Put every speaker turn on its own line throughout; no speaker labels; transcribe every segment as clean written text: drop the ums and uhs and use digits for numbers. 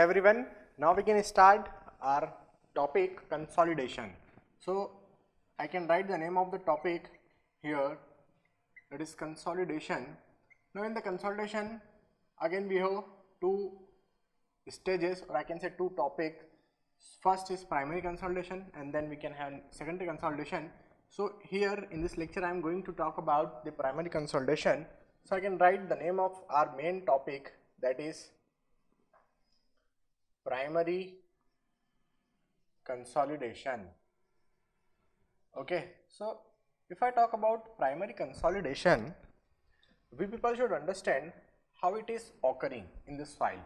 everyone, now we can start our topic consolidation. So I can write the name of the topic here, that is consolidation. Now in the consolidation again we have two stages, or I can say two topics. First is primary consolidation and then we can have secondary consolidation. So here in this lecture I am going to talk about the primary consolidation. So I can write the name of our main topic, that is primary consolidation. Okay, so if I talk about primary consolidation, we people should understand how it is occurring in this file.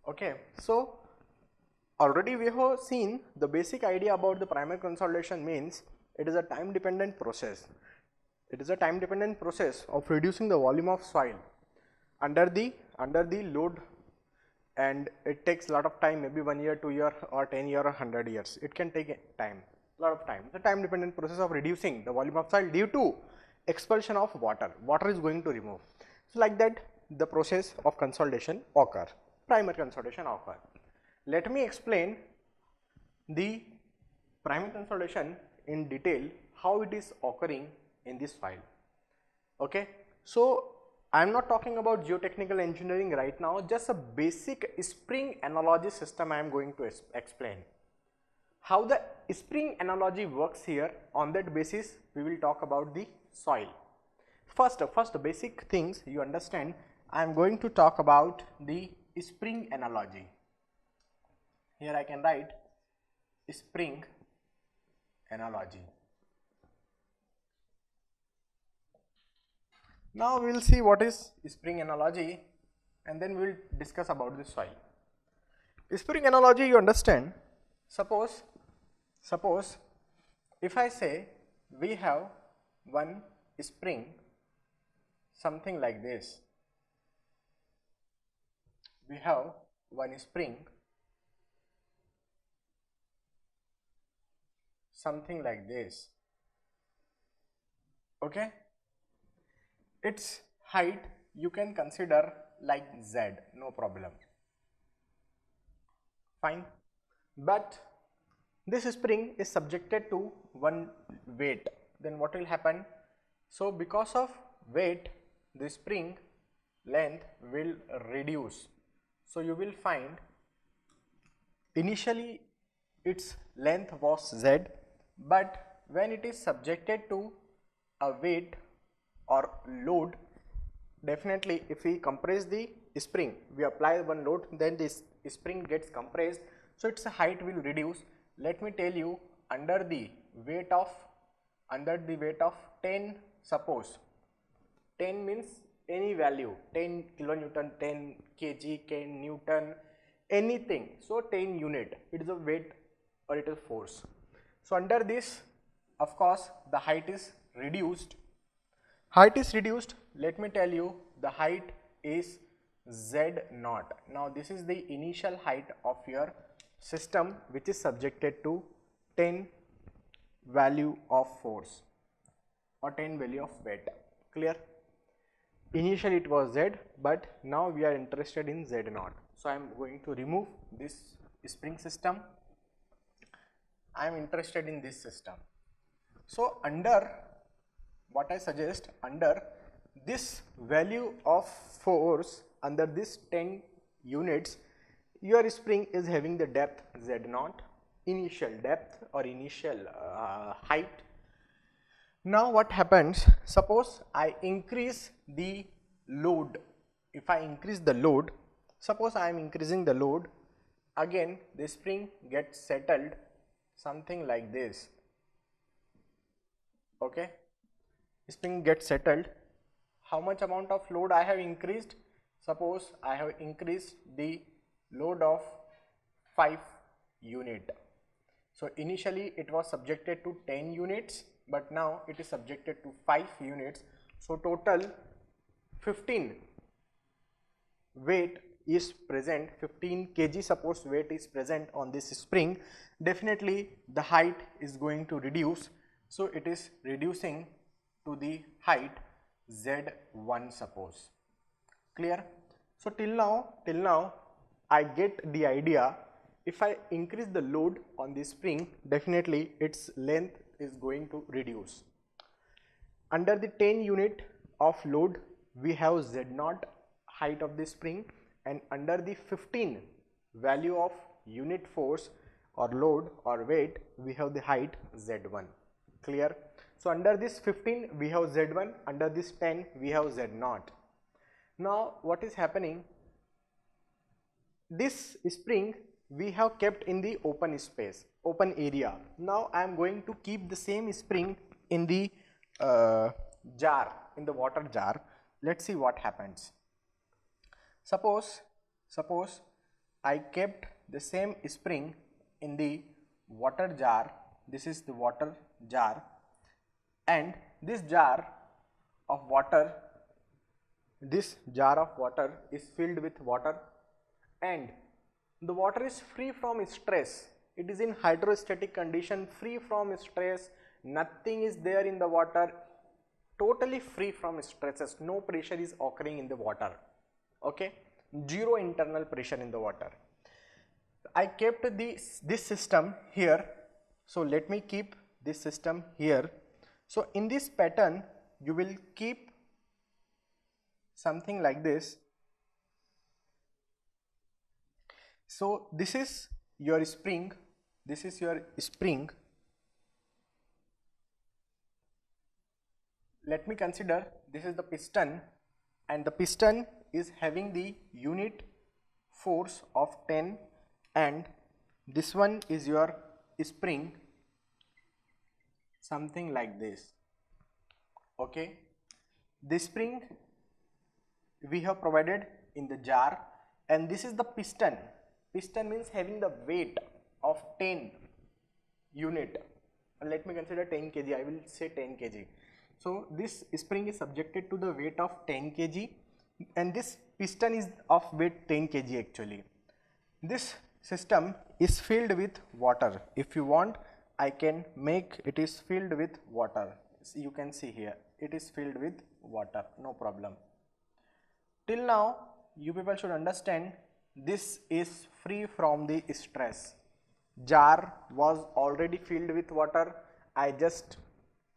Okay, so already we have seen the basic idea about the primary consolidation. Means it is a time dependent process. It is a time dependent process of reducing the volume of soil under the load, and it takes a lot of time, maybe 1 year, 2 year or 10 year or 100 years. It can take time, a lot of time. The time dependent process of reducing the volume of soil due to expulsion of water. Water is going to remove. So like that the process of consolidation occur, primary consolidation occur. Let me explain the primary consolidation in detail, how it is occurring in this file. Okay, so I am not talking about geotechnical engineering right now, just a basic spring analogy system I am going to explain. How the spring analogy works here, on that basis we will talk about the soil. First basic things you understand, I am going to talk about the spring analogy. Here I can write spring analogy. Now we will see what is spring analogy and then we will discuss about the soil. Spring analogy, you understand, suppose if I say we have one spring, something like this. We have one spring, something like this. Okay, its height you can consider like Z, no problem, fine. But this spring is subjected to one weight, then what will happen? So because of weight, the spring length will reduce. So you will find initially its length was Z, but when it is subjected to a weight or load, definitely if we compress the spring, we apply one load, then this spring gets compressed, so its height will reduce. Let me tell you, under the weight of 10, suppose 10 means any value, 10 kilonewton, 10 kg, 10 newton, anything. So 10 unit, it is a weight or it is force. So under this, of course, the height is reduced. Let me tell you, the height is Z0. Now this is the initial height of your system which is subjected to 10 value of force or 10 value of weight. Clear? Initially it was Z, but now we are interested in Z0. So I am going to remove this spring system. I am interested in this system. So under what I suggest, under this value of force, under this 10 units, your spring is having the depth Z0, initial depth or initial height. Now what happens, suppose I increase the load. If I increase the load, suppose I am increasing the load, again the spring gets settled something like this. Okay, spring gets settled. How much amount of load I have increased? Suppose I have increased the load of 5 unit. So initially it was subjected to 10 units, but now it is subjected to 5 units. So total 15 weight is present, 15 kg suppose weight is present on this spring. Definitely the height is going to reduce. So it is reducing to the height Z1 suppose. Clear? So till now I get the idea. If I increase the load on this spring, definitely its length is going to reduce. Under the 10 unit of load, we have Z0 height of the spring, and under the 15 value of unit force or load or weight, we have the height Z1. Clear? So under this 15 we have Z1, under this 10 we have Z0. Now what is happening? This spring we have kept in the open space, open area. Now I am going to keep the same spring in the jar, in the water jar. Let's see what happens. Suppose I kept the same spring in the water jar. This is the water jar, and this jar of water is filled with water, and the water is free from stress. It is in hydrostatic condition, free from stress. Nothing is there in the water, totally free from stresses. No pressure is occurring in the water. Okay, zero internal pressure in the water. I kept this system here, so let me keep this system here. So in this pattern you will keep something like this. So this is your spring, this is your spring. Let me consider this is the piston, and the piston is having the unit force of 10, and this one is your spring, something like this. Okay, this spring we have provided in the jar, and this is the piston. Piston means having the weight of 10 unit. Let me consider 10 kg, I will say 10 kg. So this spring is subjected to the weight of 10 kg, and this piston is of weight 10 kg actually. This system is filled with water. If you want, I can make it is filled with water. You can see here it is filled with water, no problem. Till now you people should understand this is free from the stress. Jar was already filled with water. I just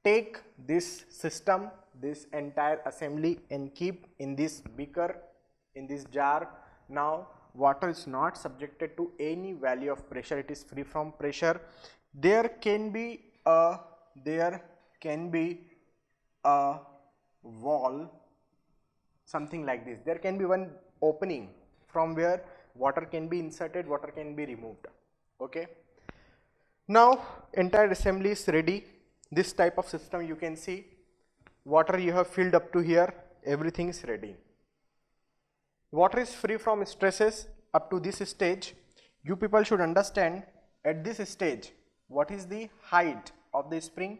take this system, this entire assembly, and keep in this beaker, in this jar. Now water is not subjected to any value of pressure, it is free from pressure. There can be a wall, something like this. There can be one opening from where water can be inserted, water can be removed. Okay, now entire assembly is ready. This type of system you can see, water you have filled up to here, everything is ready. Water is free from stresses up to this stage. You people should understand at this stage what is the height of the spring.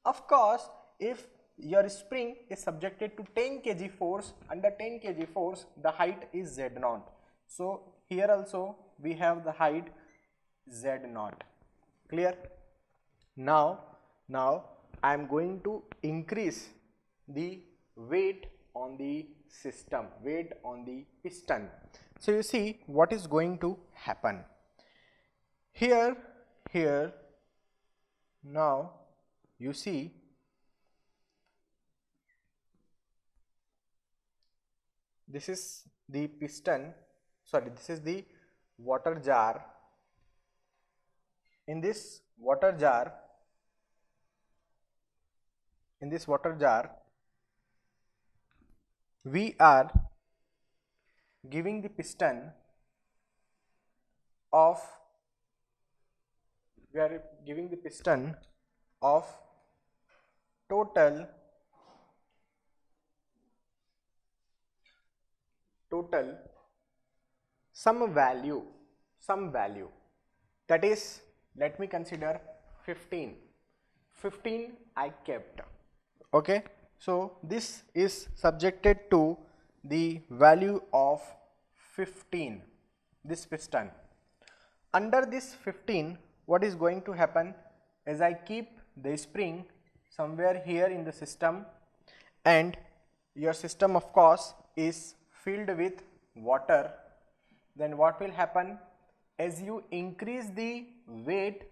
Of course, if your spring is subjected to 10 kg force, under 10 kg force the height is Z0. So here also we have the height Z0. Clear? Now I am going to increase the weight on the system, weight on the piston. So you see what is going to happen here. Now you see this is the piston, sorry, this is the water jar. In this water jar, we are giving the piston of total some value, that is, let me consider 15 I kept. Okay, so this is subjected to the value of 15, this piston. Under this 15, what is going to happen is I keep the spring somewhere here in the system, and your system of course is filled with water. then what will happen? As you increase the weight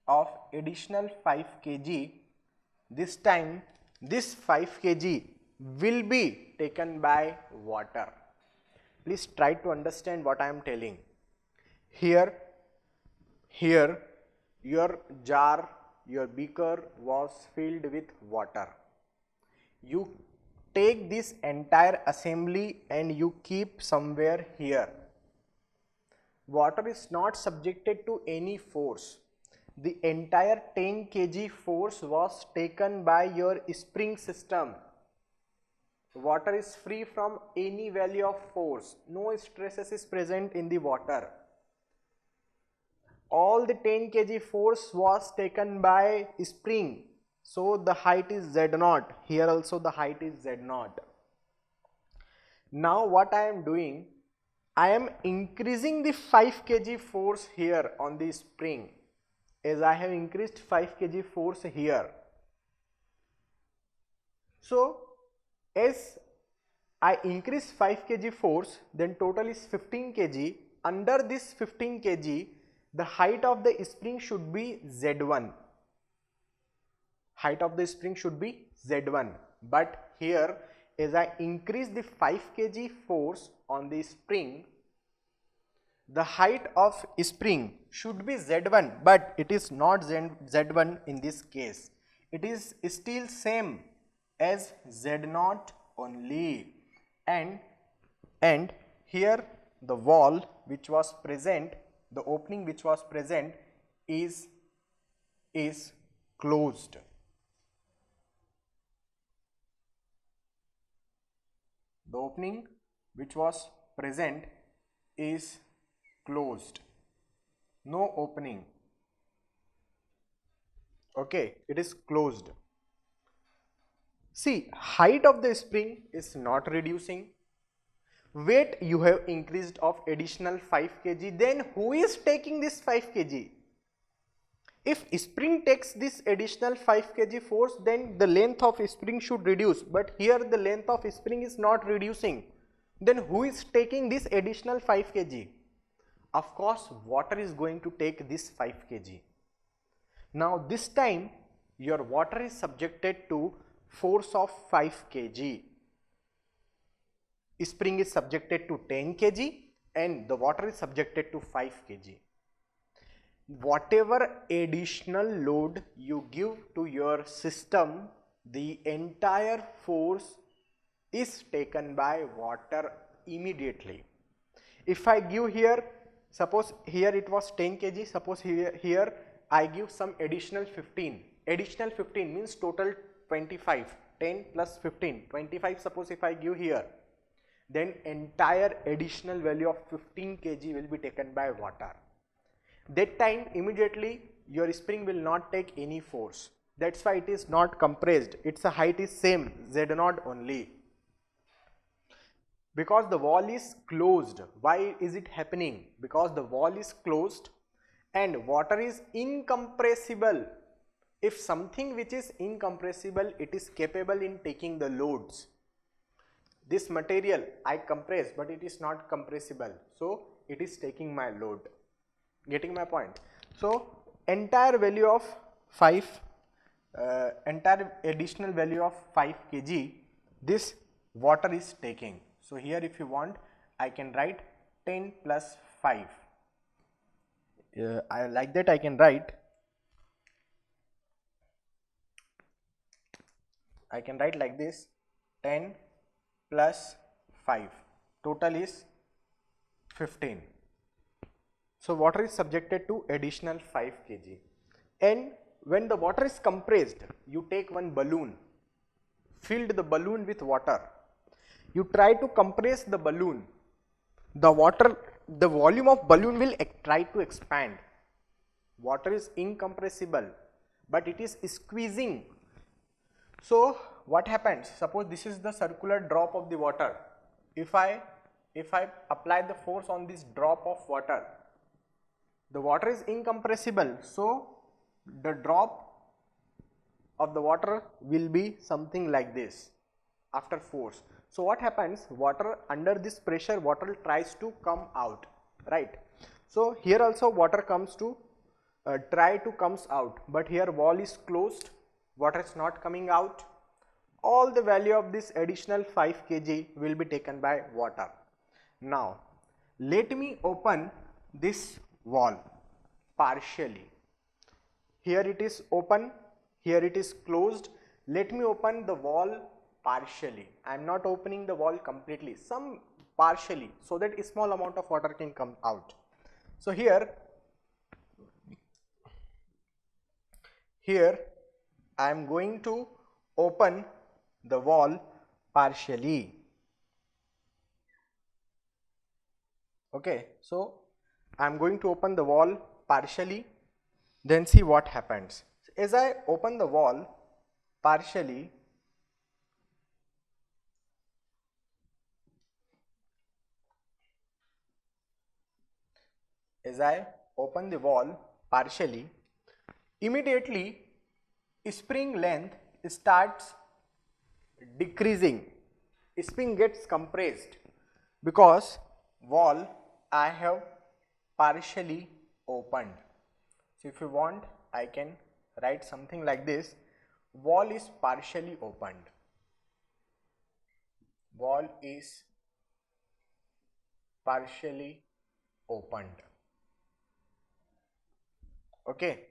of additional 5 kg, this time this 5 kg will be taken by water. Please try to understand what I am telling. Here your jar, your beaker was filled with water. You take this entire assembly and you keep somewhere here. Water is not subjected to any force. The entire 10 kg force was taken by your spring system. Water is free from any value of force. No stresses is present in the water. All the 10 kg force was taken by spring. So the height is Z0. Here also the height is Z0. Now what I am doing, I am increasing the 5 kg force here on the spring. As I have increased 5 kg force here. So as I increase 5 kg force, then total is 15 kg. Under this 15 kg, the height of the spring should be Z1. Height of the spring should be Z1. But here, as I increase the 5 kg force on the spring, the height of spring should be Z1, but it is not Z1 in this case. It is still same as Z0 only. And here the wall which was present, the opening which was present is closed. The opening which was present is closed. No opening. Okay, it is closed. See, height of the spring is not reducing. Weight you have increased of additional 5 kg. Then who is taking this 5 kg? If spring takes this additional 5 kg force, then the length of spring should reduce. But here the length of spring is not reducing. Then who is taking this additional 5 kg? Of course, water is going to take this 5 kg. Now this time your water is subjected to force of 5 kg. Spring is subjected to 10 kg and the water is subjected to 5 kg. Whatever additional load you give to your system, the entire force is taken by water immediately. If I give here, suppose here it was 10 kg, suppose here I give some additional 15. Additional 15 means total 25. 10 plus 15, 25 suppose if I give here, then entire additional value of 15 kg will be taken by water. That time immediately your spring will not take any force. That's why it is not compressed. Its height is same, Z0 only. Because the wall is closed. Why is it happening? Because the wall is closed and water is incompressible. If something which is incompressible, it is capable in taking the loads. This material I compress, but it is not compressible. So it is taking my load. Getting my point? So entire value of 5, entire additional value of 5 kg, this water is taking. So here if you want, I can write 10 plus 5. I like that I can write. I can write like this, 10 plus 5, total is 15. So water is subjected to additional 5 kg. And when the water is compressed, you take one balloon, filled the balloon with water. You try to compress the balloon. The volume of balloon will try to expand. Water is incompressible, but it is squeezing. So what happens? Suppose this is the circular drop of the water. If I apply the force on this drop of water, the water is incompressible. So the drop of the water will be something like this after force. So what happens, water under this pressure, water tries to come out, right? So here also water comes to try to comes out, but here wall is closed, water is not coming out. All the value of this additional 5 kg will be taken by water. Now let me open this wall partially. Here it is open, here it is closed. Let me open the wall partially. I am not opening the wall completely, some partially, so that a small amount of water can come out. So here I am going to open the wall partially. Okay, so I am going to open the wall partially, then see what happens. As I open the wall partially, immediately spring length starts decreasing, spring gets compressed because wall I have partially opened. So if you want, I can write something like this: wall is partially opened, wall is partially opened. Okay,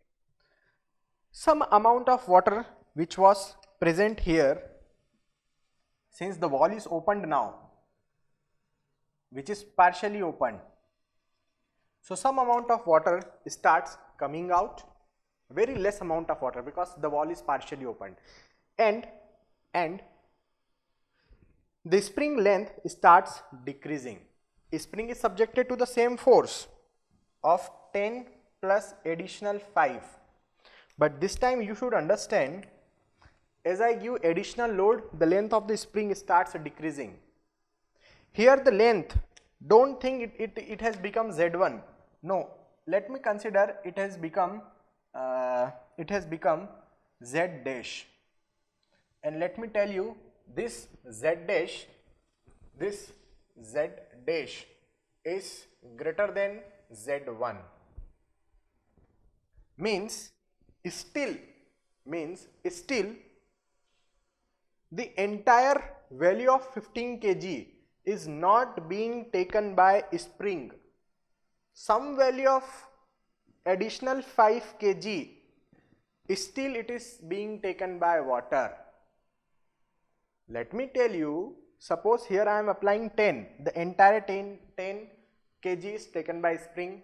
some amount of water which was present here, since the wall is opened now, which is partially opened, so some amount of water starts coming out, very less amount of water because the wall is partially opened, and the spring length starts decreasing. Spring is subjected to the same force of 10 plus additional 5, but this time you should understand, as I give additional load, the length of the spring starts decreasing. Here the length, don't think it has become Z1, no, let me consider it has become Z dash, and let me tell you, this Z dash is greater than Z1, means still the entire value of 15 kg is not being taken by spring. Some value of additional 5 kg still it is being taken by water. Let me tell you, suppose here I am applying 10, the entire 10 kg is taken by spring.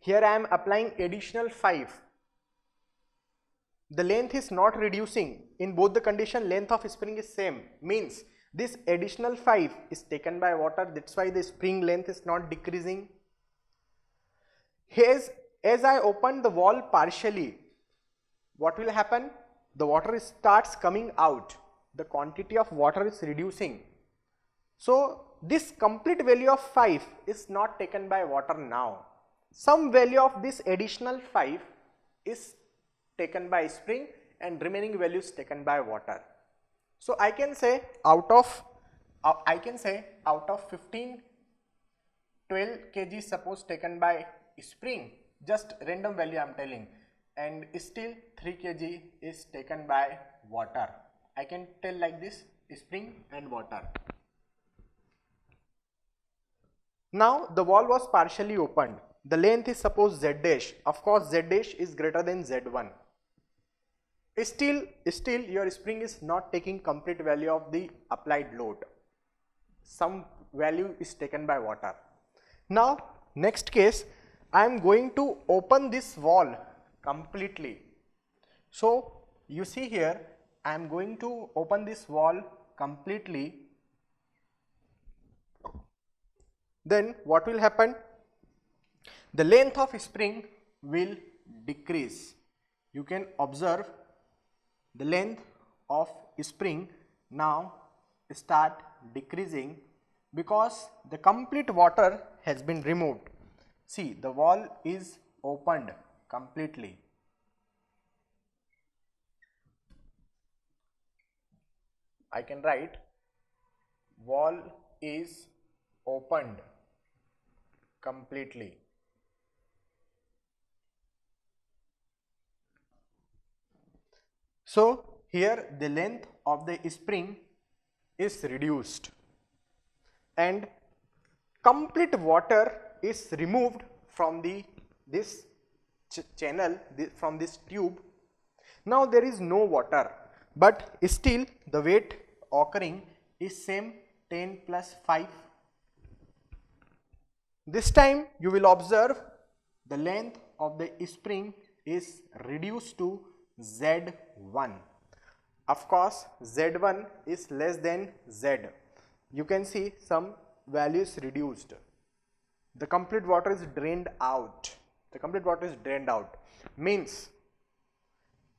Here I am applying additional 5. The length is not reducing. In both the condition, length of spring is same, means this additional 5 is taken by water, that's why the spring length is not decreasing. As I open the wall partially, what will happen? The water starts coming out, the quantity of water is reducing. So this complete value of 5 is not taken by water now. Some value of this additional 5 is taken by spring and remaining value is taken by water. So I can say out of 15, 12 kg suppose taken by spring, just random value I am telling, and still 3 kg is taken by water. I can tell like this: spring and water. Now the wall was partially opened. The length is suppose Z dash. Of course Z dash is greater than Z1. Still your spring is not taking complete value of the applied load. Some value is taken by water. Now next case, I am going to open this wall completely. So you see here, I am going to open this wall completely. Then what will happen? The length of spring will decrease. You can observe the length of spring now start decreasing because the complete water has been removed. See, the wall is opened completely. I can write wall is opened completely. So here the length of the spring is reduced and complete water is removed from this channel, from this tube. Now there is no water, but still the weight occurring is same 10 plus 5. This time you will observe the length of the spring is reduced to Z1. Of course, Z1 is less than Z. You can see some values reduced. The complete water is drained out. The complete water is drained out. Means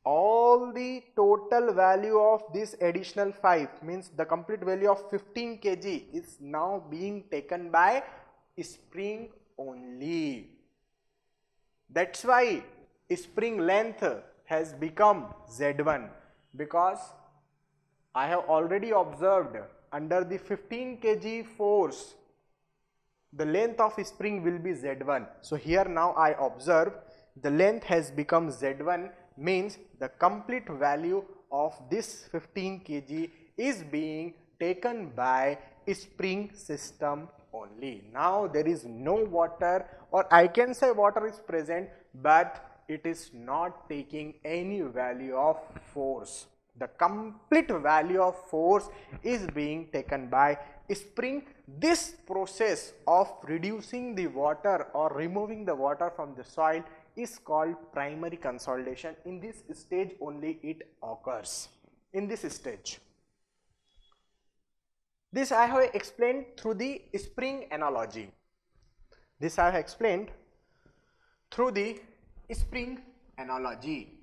all the total value of this additional 5, means the complete value of 15 kg is now being taken by spring only. That's why spring length has become Z1, because I have already observed under the 15 kg force the length of spring will be Z1. So here now I observe the length has become Z1, means the complete value of this 15 kg is being taken by spring system only. Now there is no water, or I can say water is present, but it is not taking any value of force. The complete value of force is being taken by spring. This process of reducing the water or removing the water from the soil is called primary consolidation. In this stage only it occurs, in this stage. This I have explained through the spring analogy. This I have explained through the spring analogy.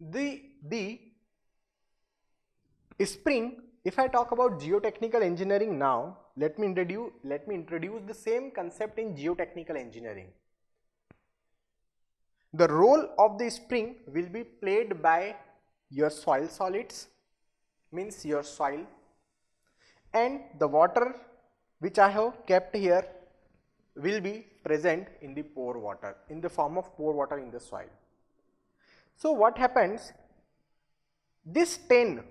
The spring, if I talk about geotechnical engineering now, let me introduce the same concept in geotechnical engineering. The role of the spring will be played by your soil solids, means your soil, and the water which I have kept here will be present in the pore water, in the form of pore water in the soil. So what happens, this 10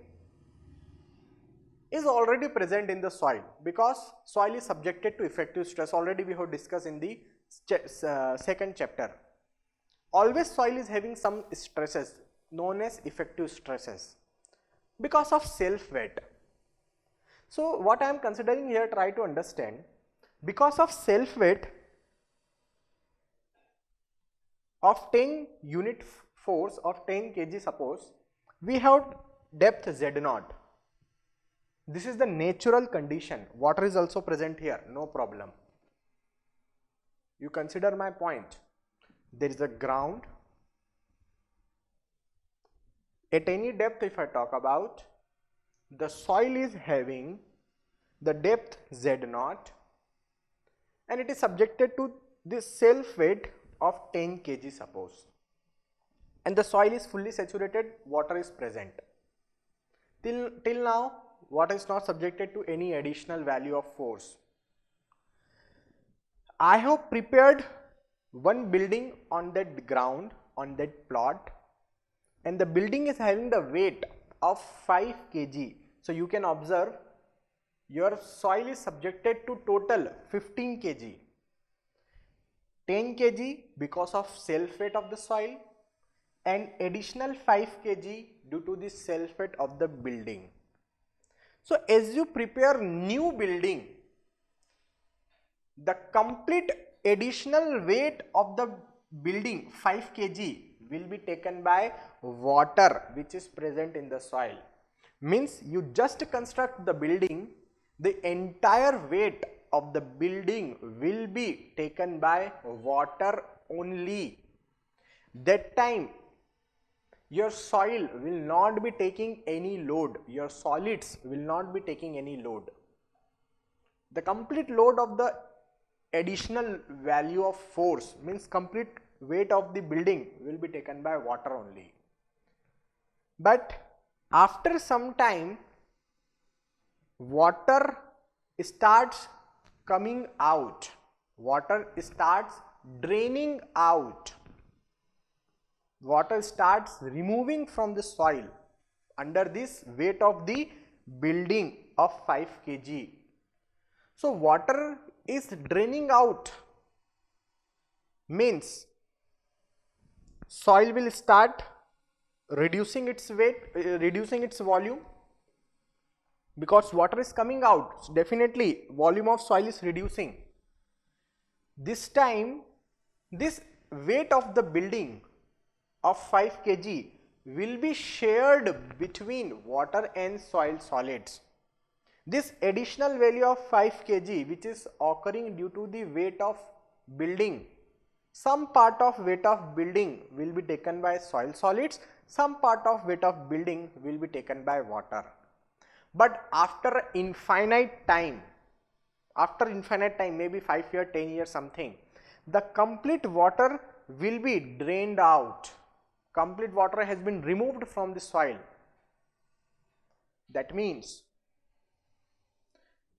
is already present in the soil because soil is subjected to effective stress. Already we have discussed in the second chapter. Always soil is having some stresses known as effective stresses because of self weight. So what I am considering here, try to understand, because of self weight of 10 unit force of 10 kg, suppose we have depth Z0. This is the natural condition. Water is also present here, no problem. You consider my point. There is a ground. At any depth, if I talk about, the soil is having the depth Z0 and it is subjected to this self weight of 10 kg, suppose, and the soil is fully saturated, water is present. Till now water is not subjected to any additional value of force. I have prepared one building on that ground, on that plot, and the building is having the weight of 5 kg. So you can observe your soil is subjected to total 15 kg. 10 kg because of self weight of the soil and additional 5 kg due to the self weight of the building. So as you prepare new building, the complete additional weight of the building 5 kg will be taken by water which is present in the soil. Means you just construct the building, the entire weight of the building will be taken by water only. That time your soil will not be taking any load, your solids will not be taking any load. The complete load of the additional value of force, means complete weight of the building, will be taken by water only. But After some time, water starts coming out, water starts draining out, water starts removing from the soil under this weight of the building of 5 kg. So water is draining out means soil will start reducing its weight, reducing its volume, because water is coming out. So definitely volume of soil is reducing. This time this weight of the building of 5 kg will be shared between water and soil solids. This additional value of 5 kg which is occurring due to the weight of building, some part of weight of building will be taken by soil solids, some part of weight of building will be taken by water. But after infinite time, maybe 5 years, 10 years something, the complete water will be drained out, complete water has been removed from the soil. That means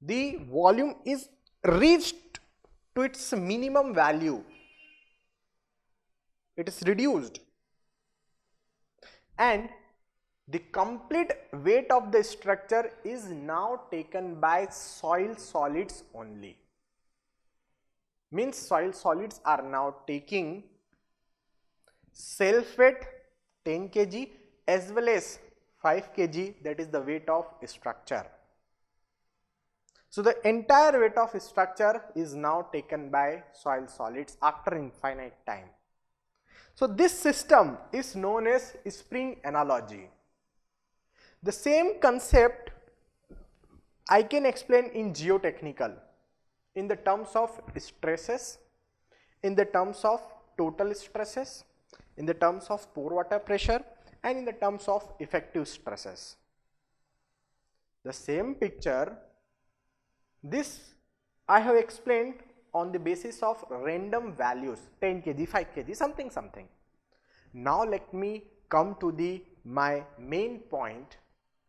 the volume is reached to its minimum value, it is reduced, and the complete weight of the structure is now taken by soil solids only. Means soil solids are now taking self weight 10 kg as well as 5 kg, that is the weight of structure. So the entire weight of structure is now taken by soil solids after infinite time. So this system is known as spring analogy. The same concept I can explain in geotechnical in the terms of stresses, in the terms of total stresses, in the terms of pore water pressure, and in the terms of effective stresses. The same picture, this I have explained on the basis of random values, 10 kg, 5 kg, something. Now let me come to my main point,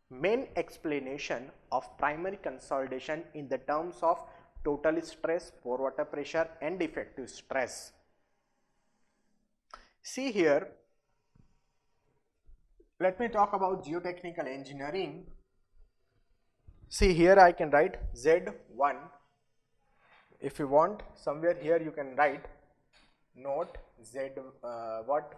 main explanation of primary consolidation in the terms of total stress, pore water pressure, and effective stress. See here, let me talk about geotechnical engineering. See here I can write Z1. If you want, somewhere here you can write note Z what,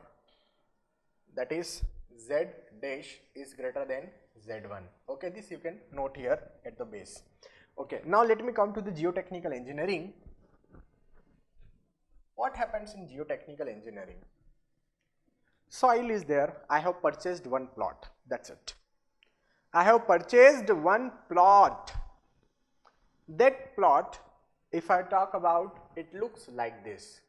that is Z dash is greater than Z1. Okay, this you can note here at the base. Okay, now let me come to the geotechnical engineering. What happens in geotechnical engineering? Soil is there, I have purchased one plot, that's it. I have purchased one plot. That plot, if I talk about, it looks like this.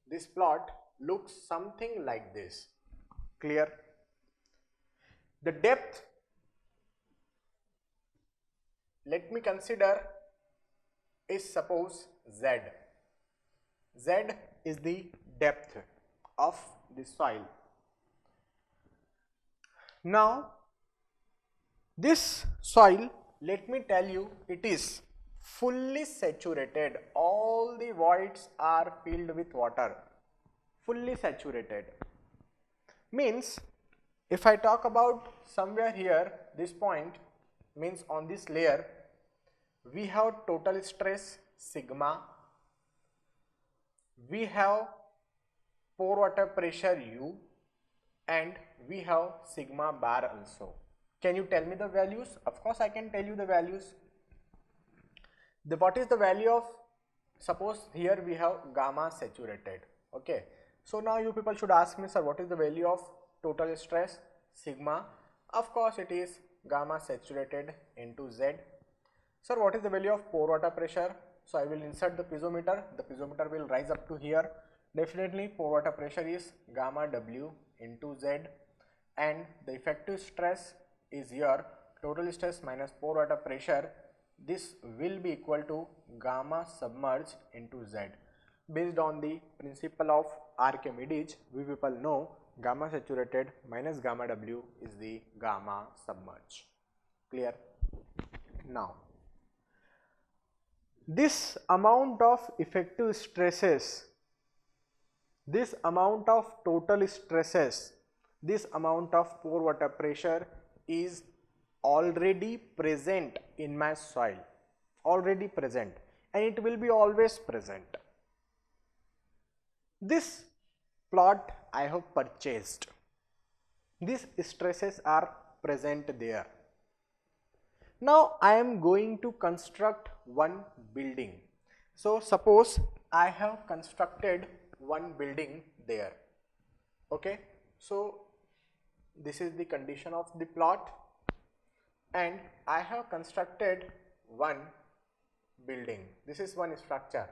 This plot looks something like this. Clear? The depth, let me consider, is suppose Z. Z is the depth of the soil. Now this soil, let me tell you, it is fully saturated, all the voids are filled with water, fully saturated. Means if I talk about somewhere here, this point means on this layer we have total stress sigma, we have pore water pressure U, and we have sigma bar also. Can you tell me the values? Of course I can tell you the values. What is the value of, suppose here we have gamma saturated. Okay, so now you people should ask me, sir, what is the value of total stress sigma? Of course it is gamma saturated into Z. Sir, what is the value of pore water pressure? So I will insert the piezometer will rise up to here. Definitely pore water pressure is gamma W into Z, and the effective stress is here total stress minus pore water pressure. This will be equal to gamma submerged into Z. Based on the principle of Archimedes, we people know gamma saturated minus gamma W is the gamma submerged. Clear? Now, this amount of effective stresses, this amount of total stresses, this amount of pore water pressure is already present in my soil, already present, and it will be always present. This plot I have purchased, these stresses are present there. Now I am going to construct one building. So suppose I have constructed one building there. Okay, so this is the condition of the plot, and I have constructed one building. This is one structure.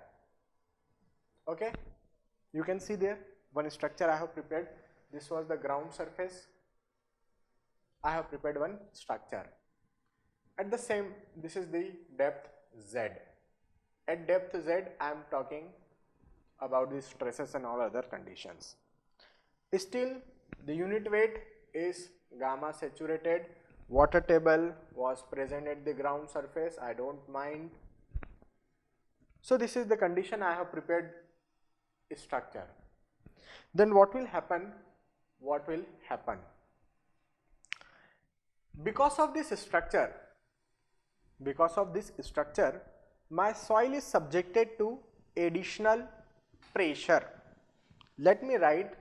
Okay, you can see there one structure I have prepared. This was the ground surface. I have prepared one structure. At the same, this is the depth Z. At depth Z, I am talking about the stresses and all other conditions. Still, the unit weight is gamma saturated. Water table was present at the ground surface. I don't mind. So this is the condition I have prepared structure. Then what will happen? What will happen? Because of this structure, my soil is subjected to additional pressure. Let me write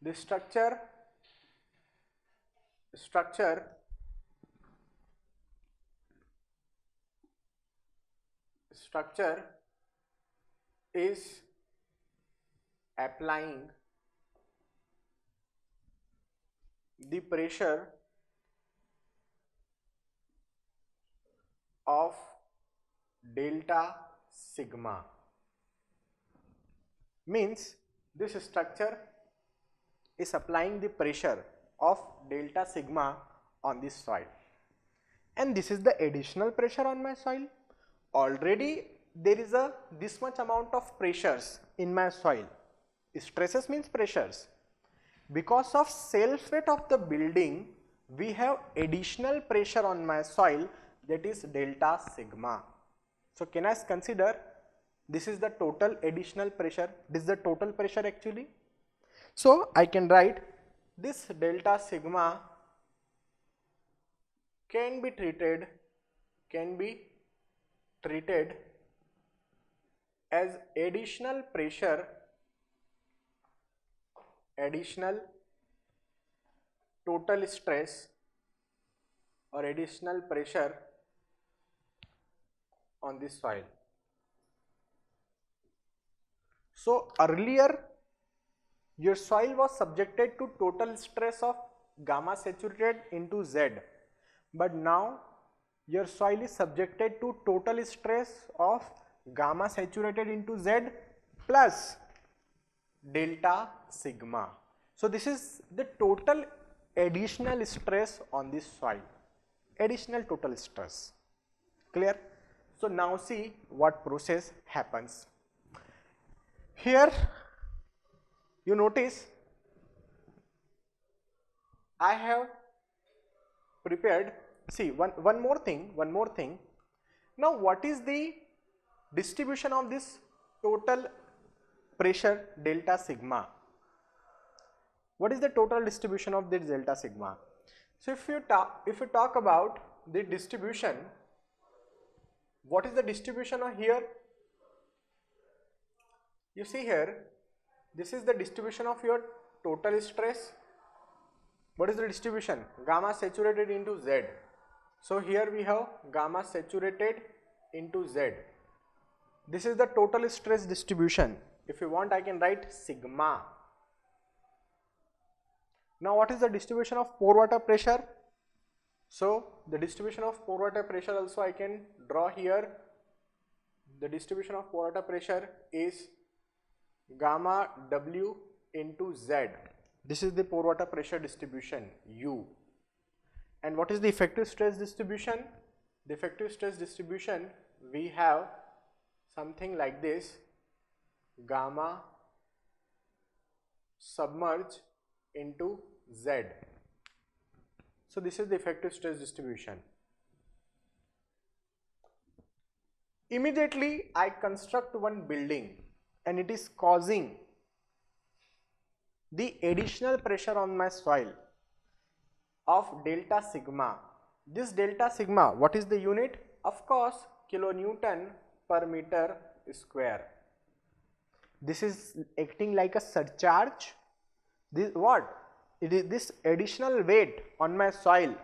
the structure is applying the pressure of delta sigma. Means this structure is applying the pressure of delta sigma on this soil, and this is the additional pressure on my soil. Already there is this much amount of pressures in my soil. Stresses means pressures. Because of self weight of the building, we have additional pressure on my soil, that is delta sigma. So can I consider this is the total additional pressure? This is the total pressure actually. So I can write this delta sigma can be treated as additional pressure, additional total stress or additional pressure on this soil. So earlier your soil was subjected to total stress of gamma saturated into Z, but now your soil is subjected to total stress of gamma saturated into Z plus delta sigma. So this is the total additional stress on this soil, additional total stress. Clear? So now see what process happens. Here you notice I have prepared, see one more thing. Now what is the distribution of this total pressure delta sigma? What is the total distribution of this delta sigma? So if you talk about the distribution, what is the distribution here? You see here, this is the distribution of your total stress. What is the distribution? Gamma saturated into Z. So here we have gamma saturated into Z. This is the total stress distribution. If you want, I can write sigma. Now what is the distribution of pore water pressure? So the distribution of pore water pressure also I can draw here. The distribution of pore water pressure is gamma W into Z. This is the pore water pressure distribution U. And what is the effective stress distribution? The effective stress distribution, we have something like this: gamma submerged into Z. So this is the effective stress distribution. Immediately I construct one building and it is causing the additional pressure on my soil of delta sigma. This delta sigma, what is the unit? Of course, kilonewton per meter square. This is acting like a surcharge. This what? It is this additional weight on my soil.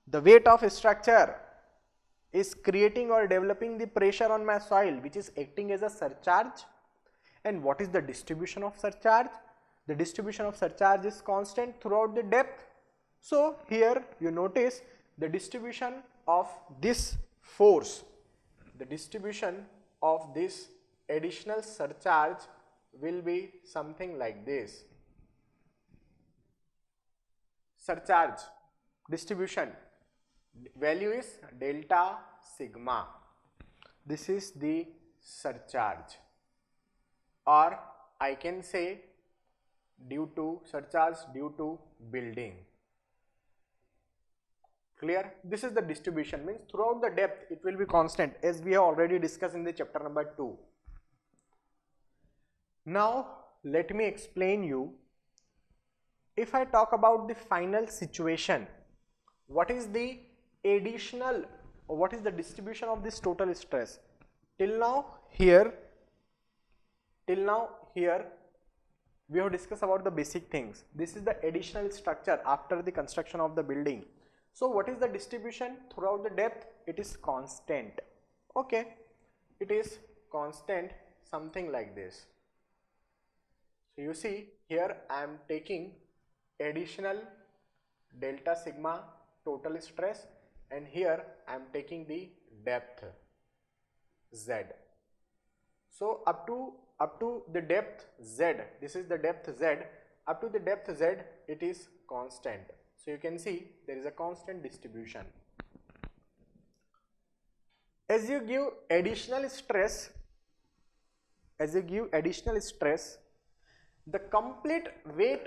The weight of a structure is creating or developing the pressure on my soil, which is acting as a surcharge. And what is the distribution of surcharge? The distribution of surcharge is constant throughout the depth. So here you notice the distribution of this force, the distribution of this additional surcharge will be something like this. Surcharge distribution value is delta sigma. This is the surcharge, or I can say due to surcharge due to building. Clear? This is the distribution, means throughout the depth it will be constant, as we have already discussed in the chapter number 2. Now let me explain you. If I talk about the final situation, what is the additional, or what is the distribution of this total stress? Till now here we have discussed about the basic things. This is the additional structure after the construction of the building. So what is the distribution throughout the depth? It is constant. Okay, it is constant, something like this. So you see here I am taking additional delta sigma total stress, and here I am taking the depth Z. So up to the depth Z, this is the depth Z, up to the depth Z it is constant. So you can see there is a constant distribution. As you give additional stress, the complete weight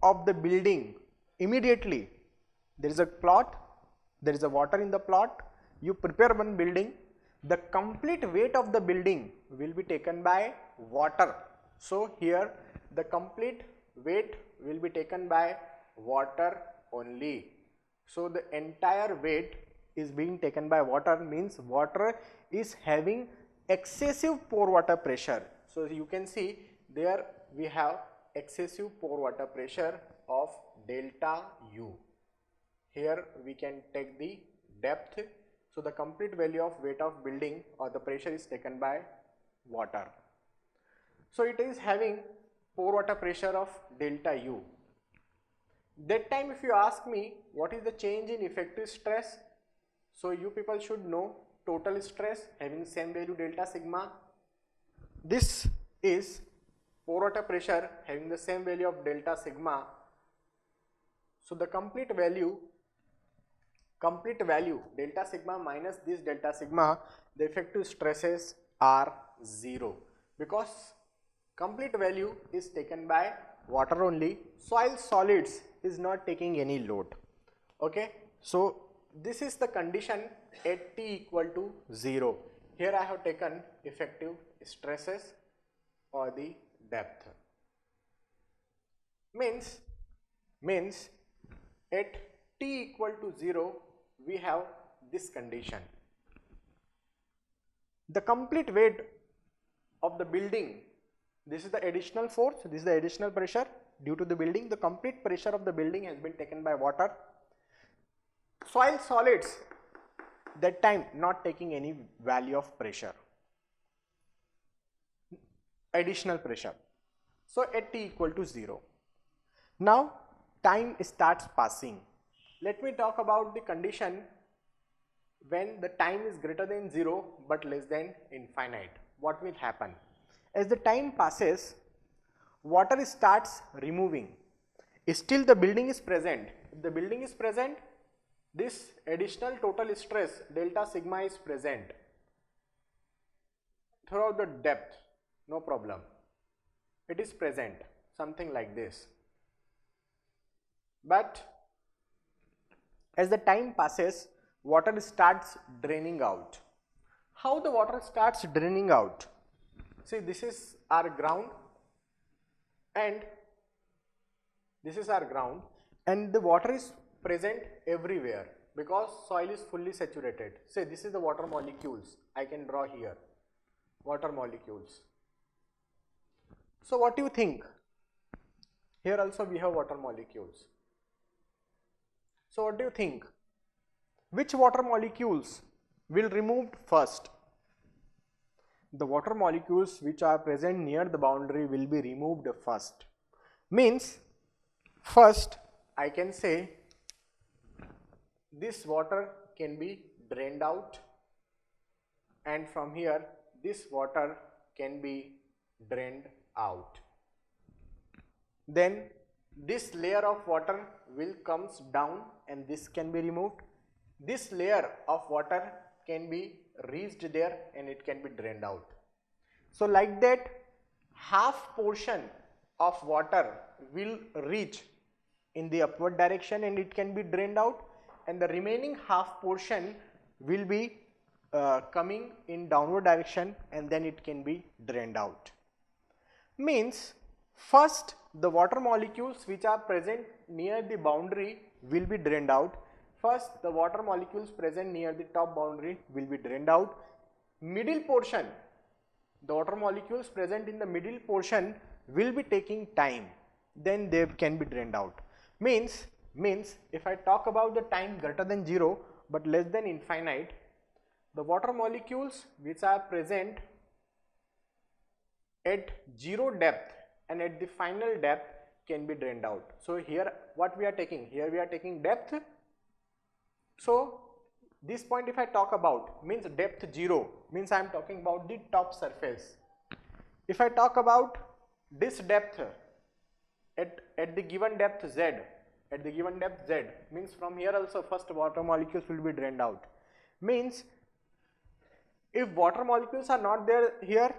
of the building, immediately there is a plot, there is a water in the plot, you prepare one building, the complete weight of the building will be taken by water. So here the complete weight will be taken by water only. So the entire weight is being taken by water, means water is having excessive pore water pressure. So you can see there we have excessive pore water pressure of delta U. Here we can take the depth. So the complete value of weight of building or the pressure is taken by water. So it is having pore water pressure of delta U. That time if you ask me what is the change in effective stress, so you people should know total stress having same value delta sigma. This is pore water pressure having the same value of delta sigma. So the complete value delta sigma minus this delta sigma, the effective stresses are 0, because complete value is taken by water only. Soil solids is not taking any load. Okay, so this is the condition at T equal to 0. Here I have taken effective stresses or the depth. Means at T equal to 0 we have this condition. The complete weight of the building, this is the additional force, this is the additional pressure due to the building. The complete pressure of the building has been taken by water. Soil solids that time not taking any value of pressure, additional pressure. So at T equal to 0. Now time starts passing. Let me talk about the condition when the time is greater than 0 but less than infinite. What will happen? As the time passes, water starts removing. Still the building is present. If the building is present, this additional total stress delta sigma is present throughout the depth, no problem. It is present, something like this. but as the time passes, water starts draining out. How the water starts draining out? See, this is our ground and this is our ground, and the water is present everywhere because soil is fully saturated. Say this is the water molecules. I can draw here water molecules. So what do you think? Here also we have water molecules. So what do you think? Which water molecules will removed first? The water molecules which are present near the boundary will be removed first. Means first I can say this water can be drained out, and from here this water can be drained out. Then this layer of water will comes down and this can be removed. This layer of water can be reached there and it can be drained out. So like that, half portion of water will reach in the upward direction and it can be drained out, and the remaining half portion will be coming in downward direction and then it can be drained out. Means first the water molecules which are present near the boundary will be drained out. First the water molecules present near the top boundary will be drained out. Middle portion, the water molecules present in the middle portion will be taking time, then they can be drained out. Means if I talk about the time greater than 0 but less than infinite, the water molecules which are present at 0 depth and at the final depth can be drained out. So here what we are taking? Here we are taking depth. So this point if I talk about means depth 0, means I am talking about the top surface. If I talk about this depth at the given depth z, means from here also first water molecules will be drained out. Means if water molecules are not there here,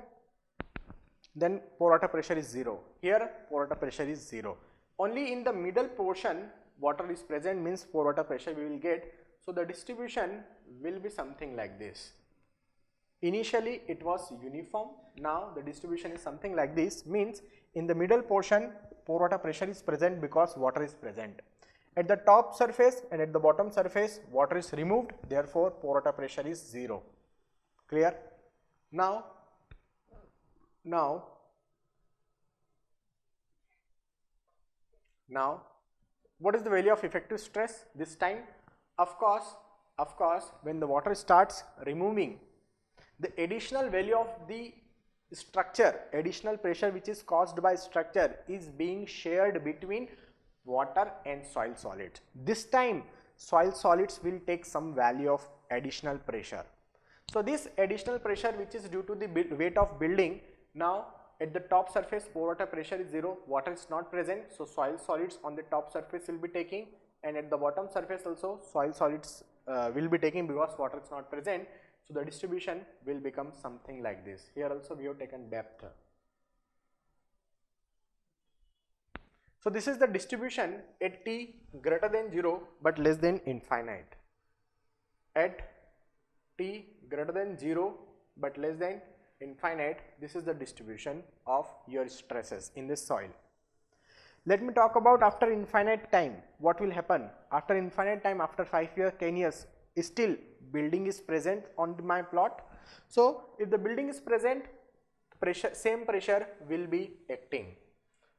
then pore water pressure is 0. Here pore water pressure is 0. Only in the middle portion water is present, means pore water pressure we will get. So the distribution will be something like this. Initially it was uniform, now the distribution is something like this. Means in the middle portion pore water pressure is present because water is present. At the top surface and at the bottom surface water is removed, therefore pore water pressure is 0. Clear? Now what is the value of effective stress this time? Of course when the water starts removing, the additional value of the structure, additional pressure which is caused by structure is being shared between water and soil solids. This time soil solids will take some value of additional pressure. So this additional pressure which is due to the weight of building, now at the top surface pore water pressure is 0, water is not present, so soil solids on the top surface will be taking, and at the bottom surface also soil solids will be taking because water is not present. So the distribution will become something like this. Here also we have taken depth. So this is the distribution at t greater than 0 but less than infinite. At t greater than 0 but less than infinite, this is the distribution of your stresses in this soil. Let me talk about after infinite time, what will happen. After infinite time, after 5 years, 10 years, still building is present on my plot. So if the building is present, same pressure will be acting.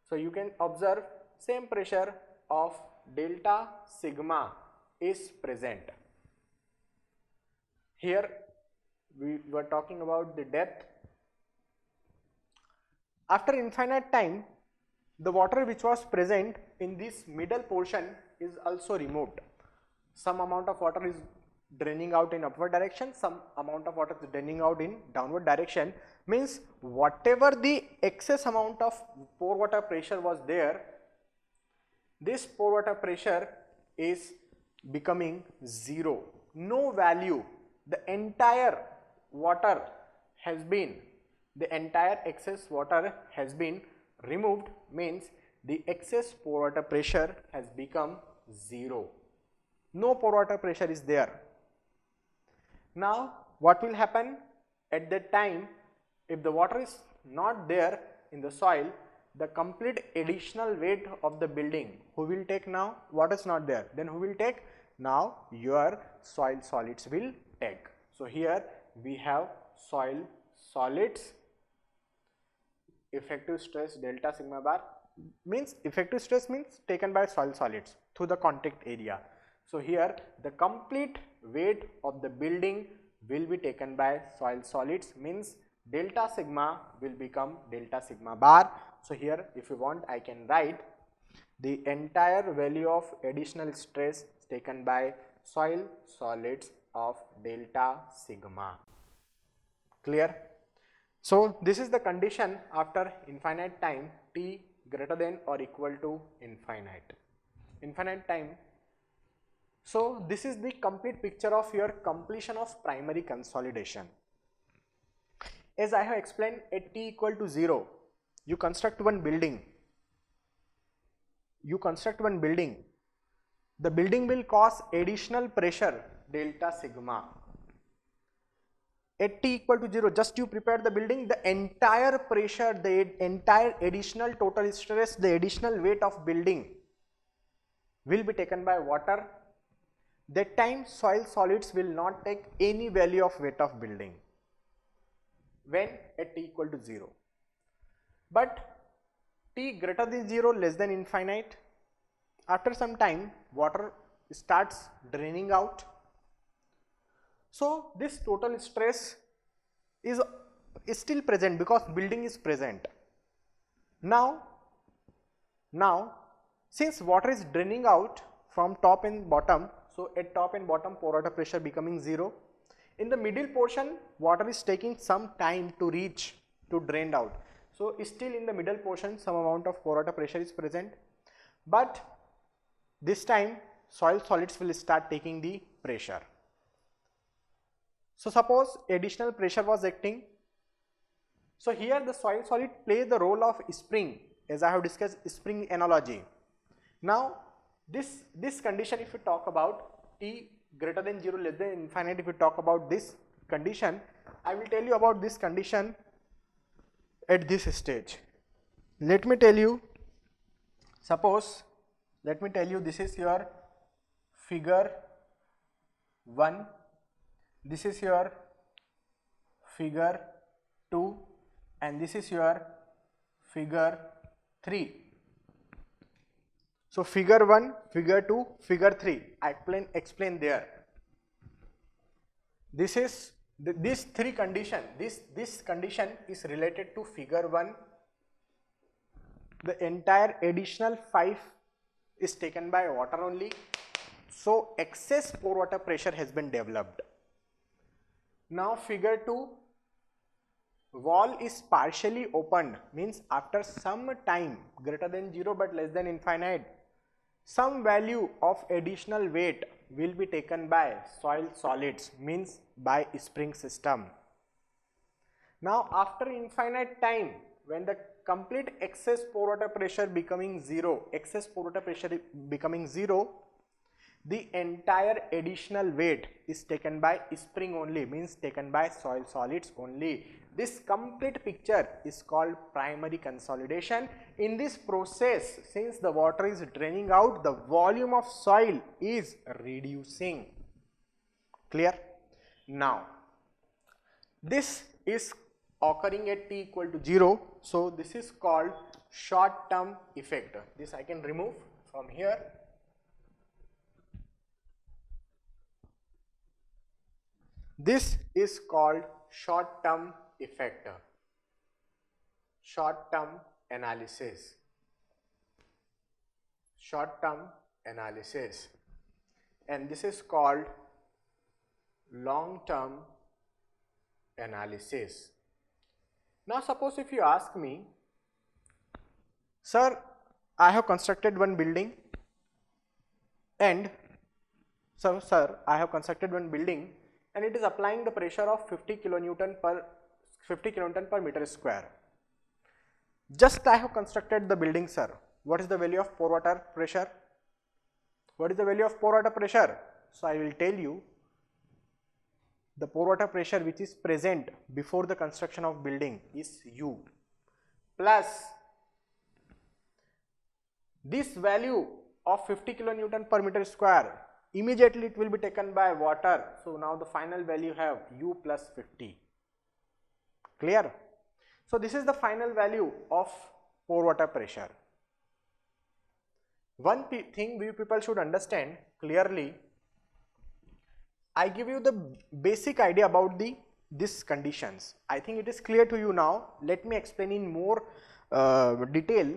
So you can observe same pressure of delta sigma is present. Here we were talking about the depth. After infinite time, the water which was present in this middle portion is also removed. Some amount of water is draining out in upward direction, some amount of water is draining out in downward direction. Means whatever the excess amount of pore water pressure was there, this pore water pressure is becoming 0. No value. The entire water has been, the entire excess water has been removed. Means the excess pore water pressure has become 0. No pore water pressure is there. Now what will happen at that time? If the water is not there in the soil, the complete additional weight of the building, who will take now? Water is not there, then who will take? Now your soil solids will take. So here we have soil solids, effective stress delta sigma bar, means effective stress means taken by soil solids through the contact area. So here the complete weight of the building will be taken by soil solids, means delta sigma will become delta sigma bar. So here if you want, I can write the entire value of additional stress taken by soil solids of delta sigma. Clear? So this is the condition after infinite time t greater than or equal to infinite time. So this is the complete picture of your completion of primary consolidation. As I have explained, at t equal to 0, you construct one building. The building will cause additional pressure delta sigma. At t equal to 0, just you prepare the building, the entire pressure, the entire additional total stress, the additional weight of building will be taken by water. That time soil solids will not take any value of weight of building when at t equal to 0. But t greater than 0, less than infinite, after some time water starts draining out. So this total stress is still present because building is present. Now since water is draining out from top and bottom, so at top and bottom pore water pressure becoming 0. In the middle portion water is taking some time to reach to drained out. So still in the middle portion some amount of pore water pressure is present, but this time soil solids will start taking the pressure. So suppose additional pressure was acting. So here the soil solid play the role of spring, as I have discussed spring analogy. Now this condition, if you talk about t greater than 0, less than infinite, if you talk about this condition, I will tell you about this condition at this stage. Let me tell you, this is your figure 1, this is your figure 2, and this is your figure 3. So figure 1, figure 2, figure 3, I explain there. This is this three condition, this condition is related to figure 1. The entire additional 5 is taken by water only. So excess pore water pressure has been developed. Now figure 2, wall is partially opened, means after some time greater than 0 but less than infinite, some value of additional weight will be taken by soil solids, means by spring system. Now after infinite time, when the complete excess pore water pressure becoming 0, the entire additional weight is taken by spring only, means taken by soil solids only. This complete picture is called primary consolidation. In this process, since the water is draining out, the volume of soil is reducing. Clear? Now this is occurring at t equal to 0, so this is called short term effect. This I can remove from here. This is called short term effect, short term analysis, and this is called long term analysis. Now suppose if you ask me, sir, I have constructed one building and and it is applying the pressure of 50 kilonewton per meter square. Just I have constructed the building, sir. what is the value of pore water pressure? What is the value of pore water pressure? So I will tell you, the pore water pressure which is present before the construction of building is U, plus this value of 50 kilonewton per meter square, immediately it will be taken by water. So now the final value have U plus 50. Clear? So this is the final value of pore water pressure. One thing we people should understand clearly, I give you the basic idea about these conditions. I think it is clear to you now. Let me explain in more detail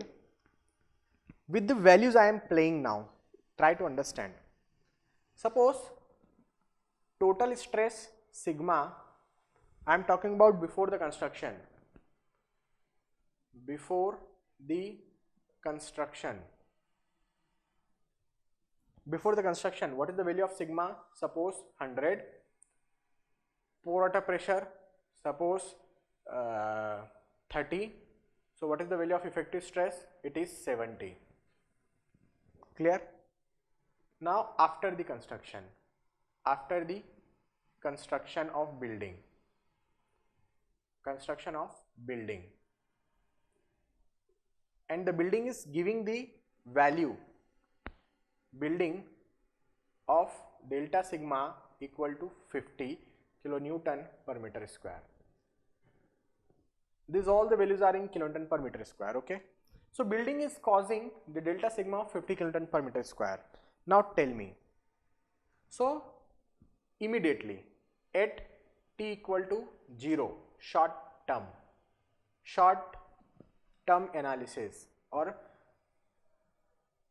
with the values I am playing now. Try to understand. Suppose total stress sigma, I am talking about before the construction. Before the construction. Before the construction, what is the value of sigma? Suppose 100. Pore water pressure, suppose 30. So what is the value of effective stress? It is 70. Clear? Now after the construction of building, and the building is giving the value of delta sigma equal to 50 kilonewton per meter square. These all the values are in kilonewton per meter square. Okay, so building is causing the delta sigma of 50 kilonewton per meter square. Now tell me, so immediately at t equal to 0, short term analysis or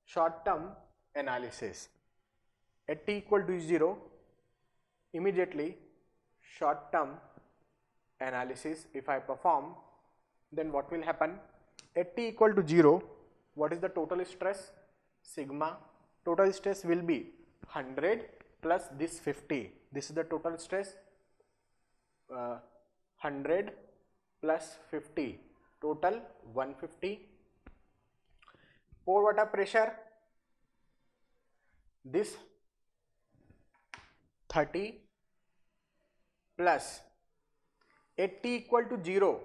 short term analysis, at t equal to 0, immediately short term analysis if I perform, then what will happen? At t equal to 0, what is the total stress? Sigma, total stress will be 100 plus this 50, this is the total stress, 100 plus 50, total 150. Pore water pressure, this 30 plus at t equal to 0,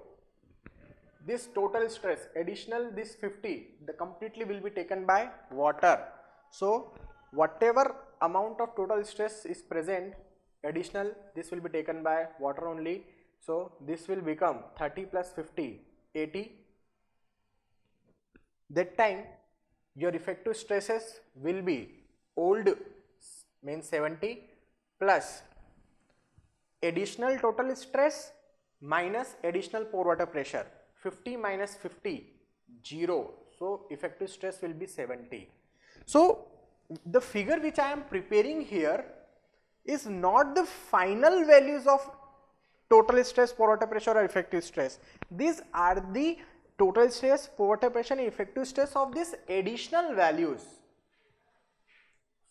this total stress additional this 50, the completely will be taken by water. So whatever amount of total stress is present, additional this will be taken by water only. So this will become 30 plus 50, 80. That time your effective stresses will be old means 70 plus additional total stress minus additional pore water pressure, 50 minus 50, 0. So effective stress will be 70. So the figure which I am preparing here is not the final values of total stress, pore water pressure or effective stress. These are the total stress, pore water pressure and effective stress of these additional values.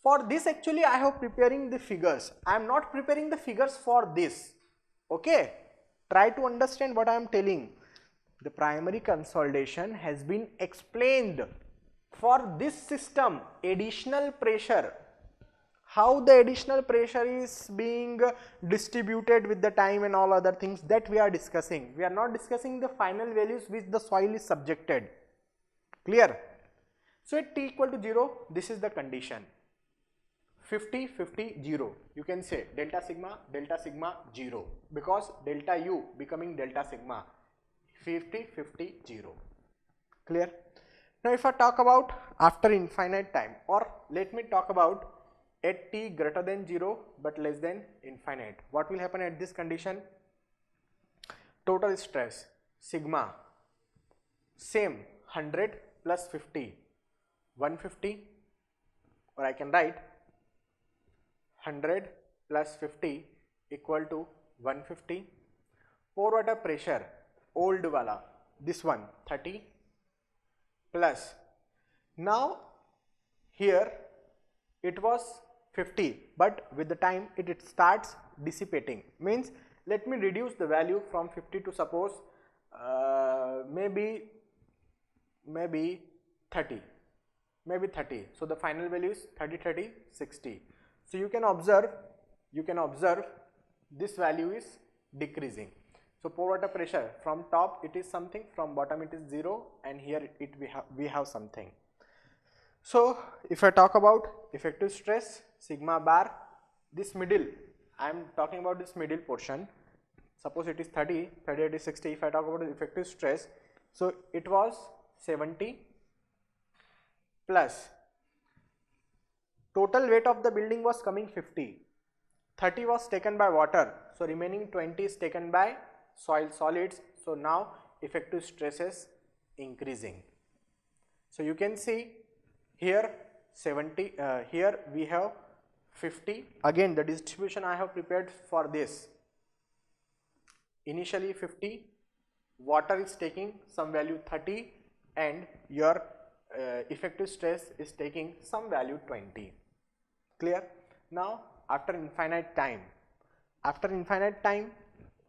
For this actually I have preparing the figures. I am not preparing the figures for this. Okay, try to understand what I am telling. The primary consolidation has been explained for this system, additional pressure, how the additional pressure is being distributed with the time and all other things that we are discussing. We are not discussing the final values which the soil is subjected. Clear? So at t equal to 0, this is the condition. 50, 50, 0. You can say delta sigma, 0, because delta U becoming delta sigma, 50, 50, 0. Clear? Now if I talk about after infinite time, or let me talk about at t greater than 0 but less than infinite, what will happen at this condition? Total stress sigma, same 100 plus 50, 150, or I can write 100 plus 50 equal to 150. Pore water pressure, old wala, this one 30 plus, now here it was 50 but with the time it starts dissipating, means let me reduce the value from 50 to suppose maybe 30, maybe 30. So the final value is 30, 30, 60. So you can observe this value is decreasing. So pore water pressure, from top it is something, from bottom it is 0, and here we have something. So if I talk about effective stress, sigma bar, this middle, I am talking about this middle portion. Suppose it is 30, 30, it is 60. If I talk about the effective stress, so it was 70 plus total weight of the building was coming 50. 30 was taken by water, so remaining 20 is taken by soil solids. So now effective stress is increasing. So you can see here 70, here we have 50. Again the distribution I have prepared for this. Initially 50, water is taking some value 30, and your effective stress is taking some value 20. Clear? Now after infinite time,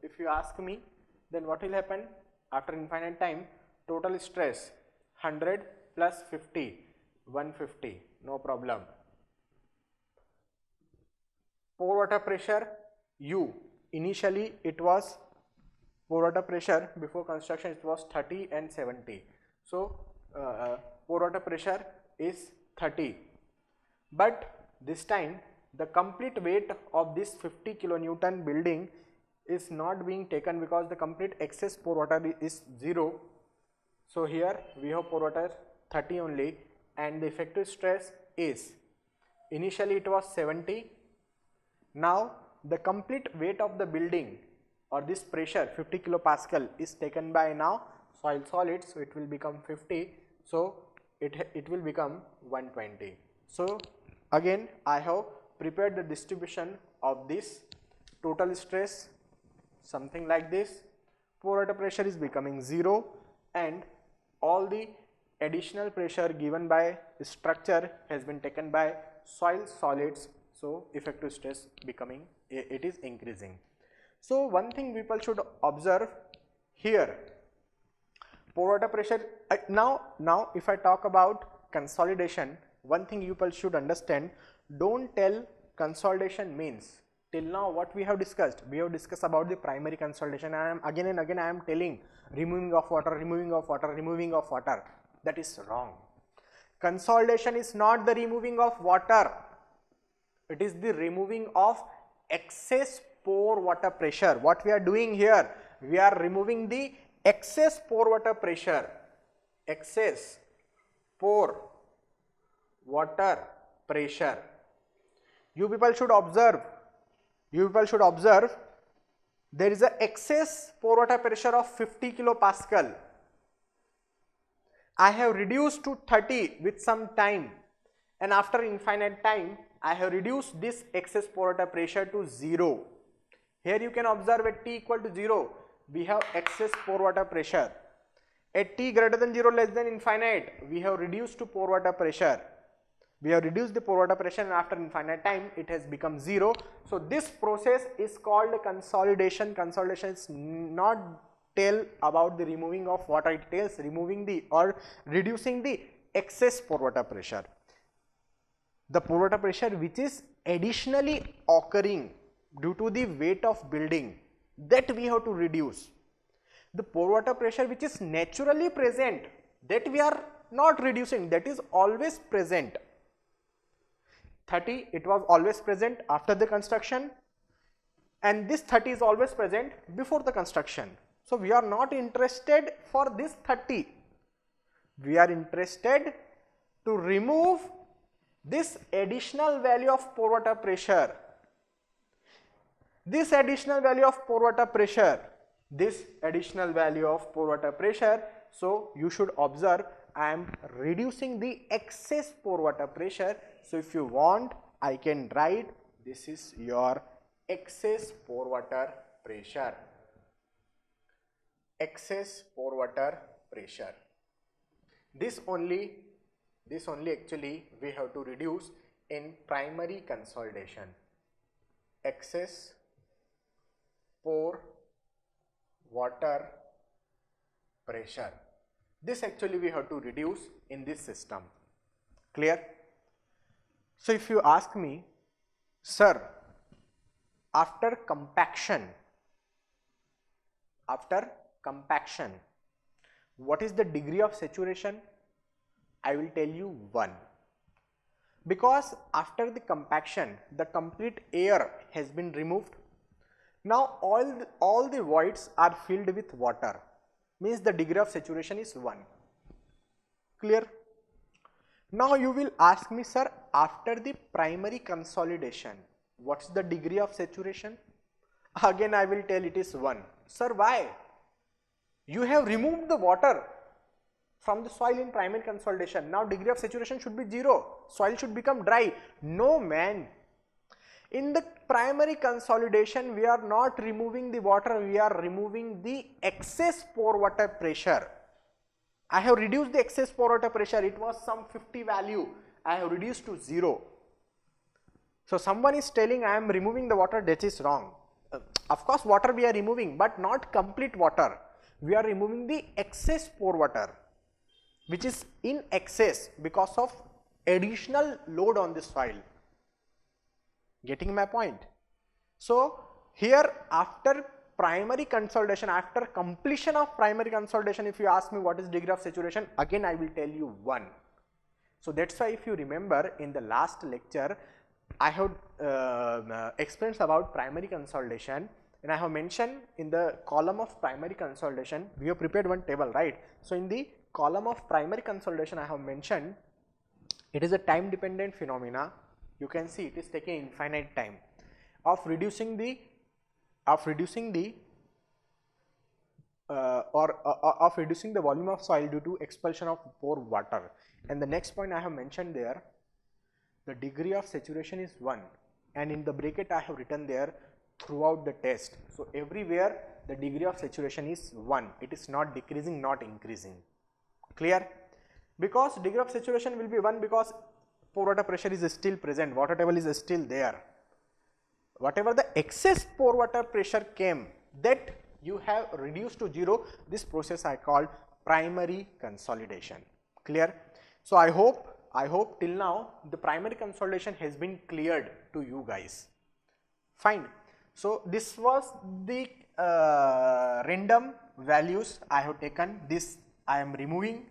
if you ask me, then what will happen? After infinite time, total stress 100 plus 50, 150, no problem. Pore water pressure U, initially it was pore water pressure before construction, it was 30 and 70. So pore water pressure is 30, but this time the complete weight of this 50 kilonewton building is not being taken because the complete excess pore water is 0. So here we have pore water 30 only, and the effective stress is, initially it was 70. Now the complete weight of the building, or this pressure 50 kilopascal, is taken by now soil solids, so it will become 50. So it will become 120. So again I have prepared the distribution of this total stress, something like this. Pore water pressure is becoming 0, and all the additional pressure given by structure has been taken by soil solids. So effective stress becoming, it is increasing. So one thing people should observe here, pore water pressure. Now if I talk about consolidation, one thing people should understand, don't tell consolidation means. Till now what we have discussed about the primary consolidation, and again and again I am telling removing of water, removing of water, removing of water. That is wrong. Consolidation is not the removing of water, it is the removing of excess pore water pressure. What we are doing here, we are removing the excess pore water pressure, excess pore water pressure. You people should observe, there is a excess pore water pressure of 50 kilopascal. I have reduced to 30 with some time, and after infinite time I have reduced this excess pore water pressure to 0. Here you can observe at t equal to 0, we have excess pore water pressure. At t greater than 0, less than infinite, we have reduced to pore water pressure. We have reduced the pore water pressure, and after infinite time it has become 0. So this process is called consolidation. Consolidation is not tell about the removing of water, it tells removing the or reducing the excess pore water pressure. The pore water pressure which is additionally occurring due to the weight of building, that we have to reduce. The pore water pressure which is naturally present, that we are not reducing, that is always present. 30, it was always present after the construction, and this 30 is always present before the construction. So we are not interested for this 30, we are interested to remove this additional value of pore water pressure. This additional value of pore water pressure, so you should observe I am reducing the excess pore water pressure. So if you want, I can write this is your excess pore water pressure. Excess pore water pressure. This only actually we have to reduce in primary consolidation. Excess pore water pressure. This actually we have to reduce in this system. Clear? So if you ask me, sir, after compaction, what is the degree of saturation? I will tell you 1. Because after the compaction, the complete air has been removed. Now all the voids are filled with water, means the degree of saturation is 1. Clear? Now you will ask me, sir, after the primary consolidation, what's the degree of saturation? Again I will tell it is 1. Sir, why? You have removed the water from the soil in primary consolidation. Now degree of saturation should be 0. Soil should become dry. No man. In the primary consolidation, we are not removing the water, we are removing the excess pore water pressure. I have reduced the excess pore water pressure. It was some 50 value. I have reduced to 0. So someone is telling I am removing the water, that is wrong. Of course water we are removing, but not complete water. We are removing the excess pore water, which is in excess because of additional load on the soil. Getting my point? So here after primary consolidation, after completion of primary consolidation, if you ask me what is degree of saturation, again I will tell you 1. So that's why if you remember in the last lecture, I have explained about primary consolidation, and I have mentioned in the column of primary consolidation, we have prepared one table, right? So in the column of primary consolidation, I have mentioned it is a time dependent phenomena. You can see it is taking infinite time of reducing the volume of soil due to expulsion of pore water. And the next point I have mentioned there, the degree of saturation is 1, and in the bracket I have written there throughout the test. So everywhere the degree of saturation is 1. It is not decreasing, not increasing. Clear? Because degree of saturation will be 1 because pore water pressure is still present, water table is still there. Whatever the excess pore water pressure came, that you have reduced to 0. This process I called primary consolidation. Clear? So I hope till now the primary consolidation has been cleared to you guys. Fine. So this was the random values I have taken. This I am removing.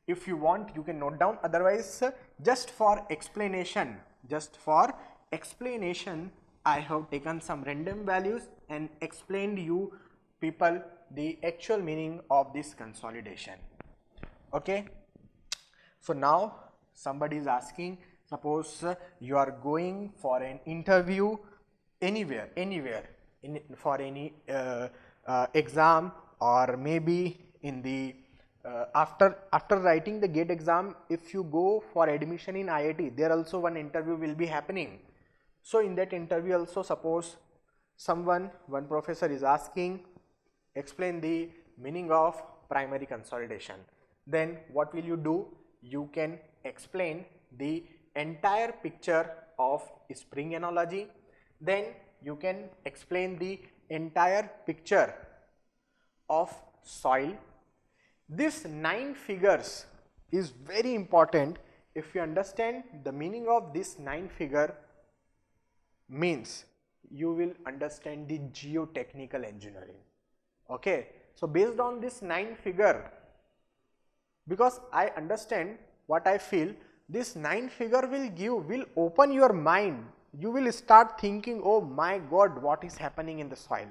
If you want, you can note down. Otherwise, just for explanation, I have taken some random values and explained you people the actual meaning of this consolidation. Okay. So now somebody is asking, suppose you are going for an interview anywhere for any exam, or maybe in the after writing the GATE exam, if you go for admission in IIT, there also one interview will be happening. So in that interview also, suppose one professor is asking, explain the meaning of primary consolidation. Then what will you do? You can explain the entire picture of spring analogy. Then you can explain the entire picture of soil. This 9 figures is very important. If you understand the meaning of this 9 figure, means you will understand the geotechnical engineering. Okay. So based on this 9 figure, because I understand what I feel, this 9 figure will open your mind. You will start thinking, oh my God, what is happening in the soil.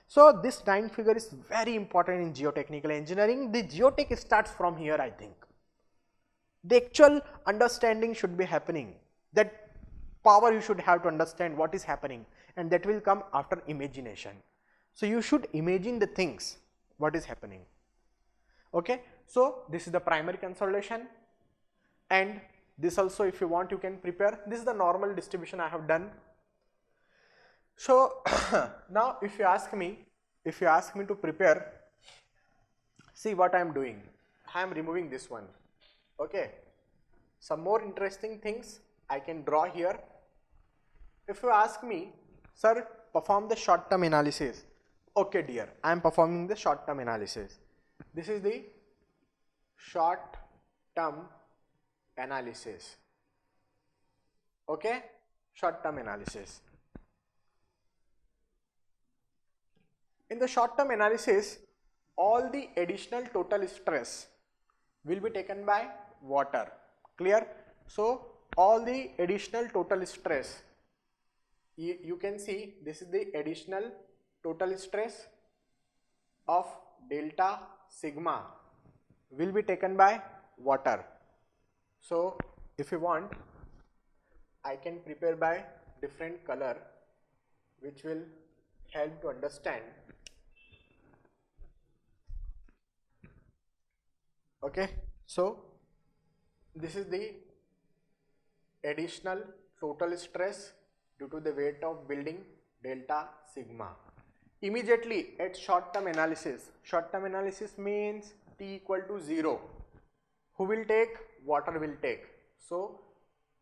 So this 9 figure is very important in geotechnical engineering. The geotech starts from here, I think. The actual understanding should be happening. That power you should have to understand what is happening, and that will come after imagination. So you should imagine the things, what is happening. Okay. So this is the primary consolidation, and this also, if you want, you can prepare. This is the normal distribution I have done. So now if you ask me to prepare, see what I am doing. I am removing this one. Okay. Some more interesting things I can draw here. If you ask me, sir, perform the short term analysis. Okay dear, I am performing the short term analysis. This is the short term analysis. Okay, short term analysis. In the short term analysis, all the additional total stress will be taken by water. Clear? So all the additional total stress, you can see this is the additional total stress of delta sigma will be taken by water. So if you want, I can prepare by different color which will help to understand. Okay, so this is the additional total stress due to the weight of building delta sigma. Immediately at short term analysis means T equal to 0. Who will take? Water will take. So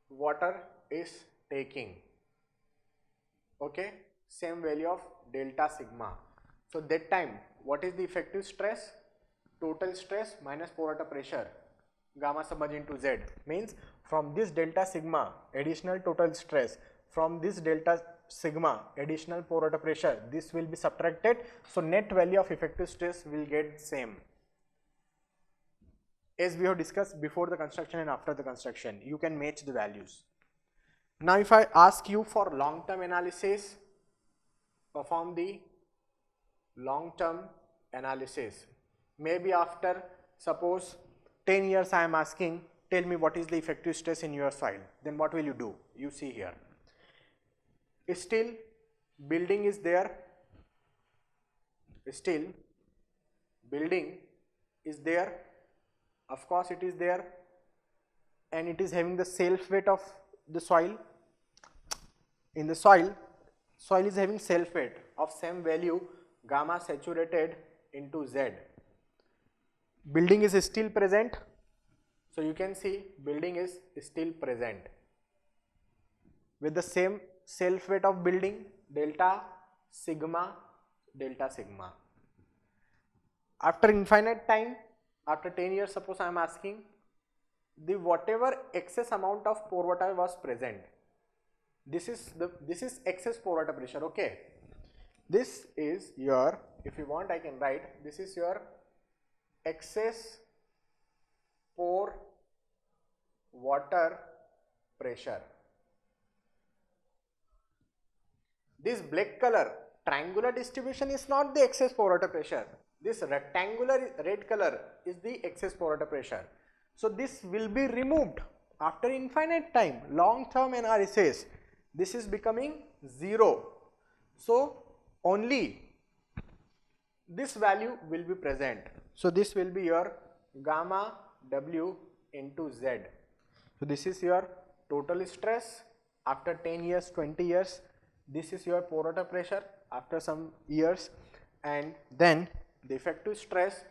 water is taking, okay, same value of delta sigma. So that time what is the effective stress? Total stress minus pore water pressure, gamma submerged into Z, means from this delta sigma additional total stress, from this delta sigma additional pore water pressure, this will be subtracted. So net value of effective stress will get same. As we have discussed before the construction and after the construction, you can match the values. Now if I ask you for long term analysis, perform the long term analysis. Maybe after suppose 10 years I am asking, tell me what is the effective stress in your soil. Then what will you do? You see here, still building is there, still building is there, of course it is there, and it is having the self weight of the soil. In the soil is having self weight of same value, gamma saturated into Z. Building is still present, so you can see building is still present with the same self weight of building, delta sigma. After infinite time, after 10 years, suppose I am asking, the whatever excess amount of pore water was present, this is excess pore water pressure. Okay, this is your, if you want I can write, this is your excess pore water pressure. This black color triangular distribution is not the excess pore water pressure. This rectangular red color is the excess pore water pressure. So this will be removed after infinite time, long term analysis. This is becoming 0. So only this value will be present. So this will be your gamma W into Z. So this is your total stress after 10 years, 20 years. This is your pore water pressure after some years, and then the effective stress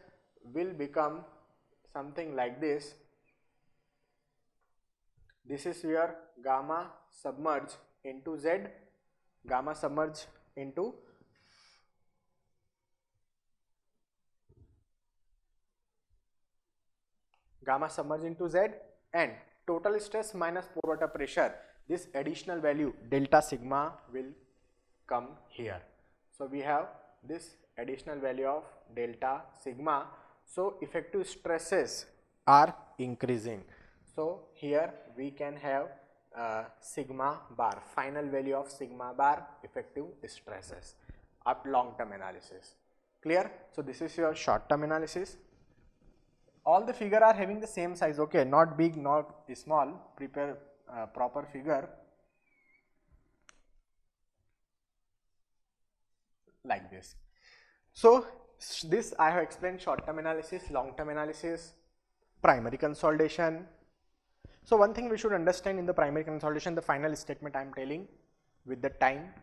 will become something like this. This is your gamma submerged into Z, gamma submerged into Z, and total stress minus pore water pressure. This additional value delta sigma will come here. So we have this additional value of delta sigma. So effective stresses are increasing. So here we can have sigma bar, final value of sigma bar effective stresses at long term analysis. Clear? So this is your short term analysis. All the figure are having the same size, okay, not big, not small. Prepare proper figure like this. So this I have explained short term analysis, long term analysis, primary consolidation. So one thing we should understand in the primary consolidation, the final statement I am telling, with the time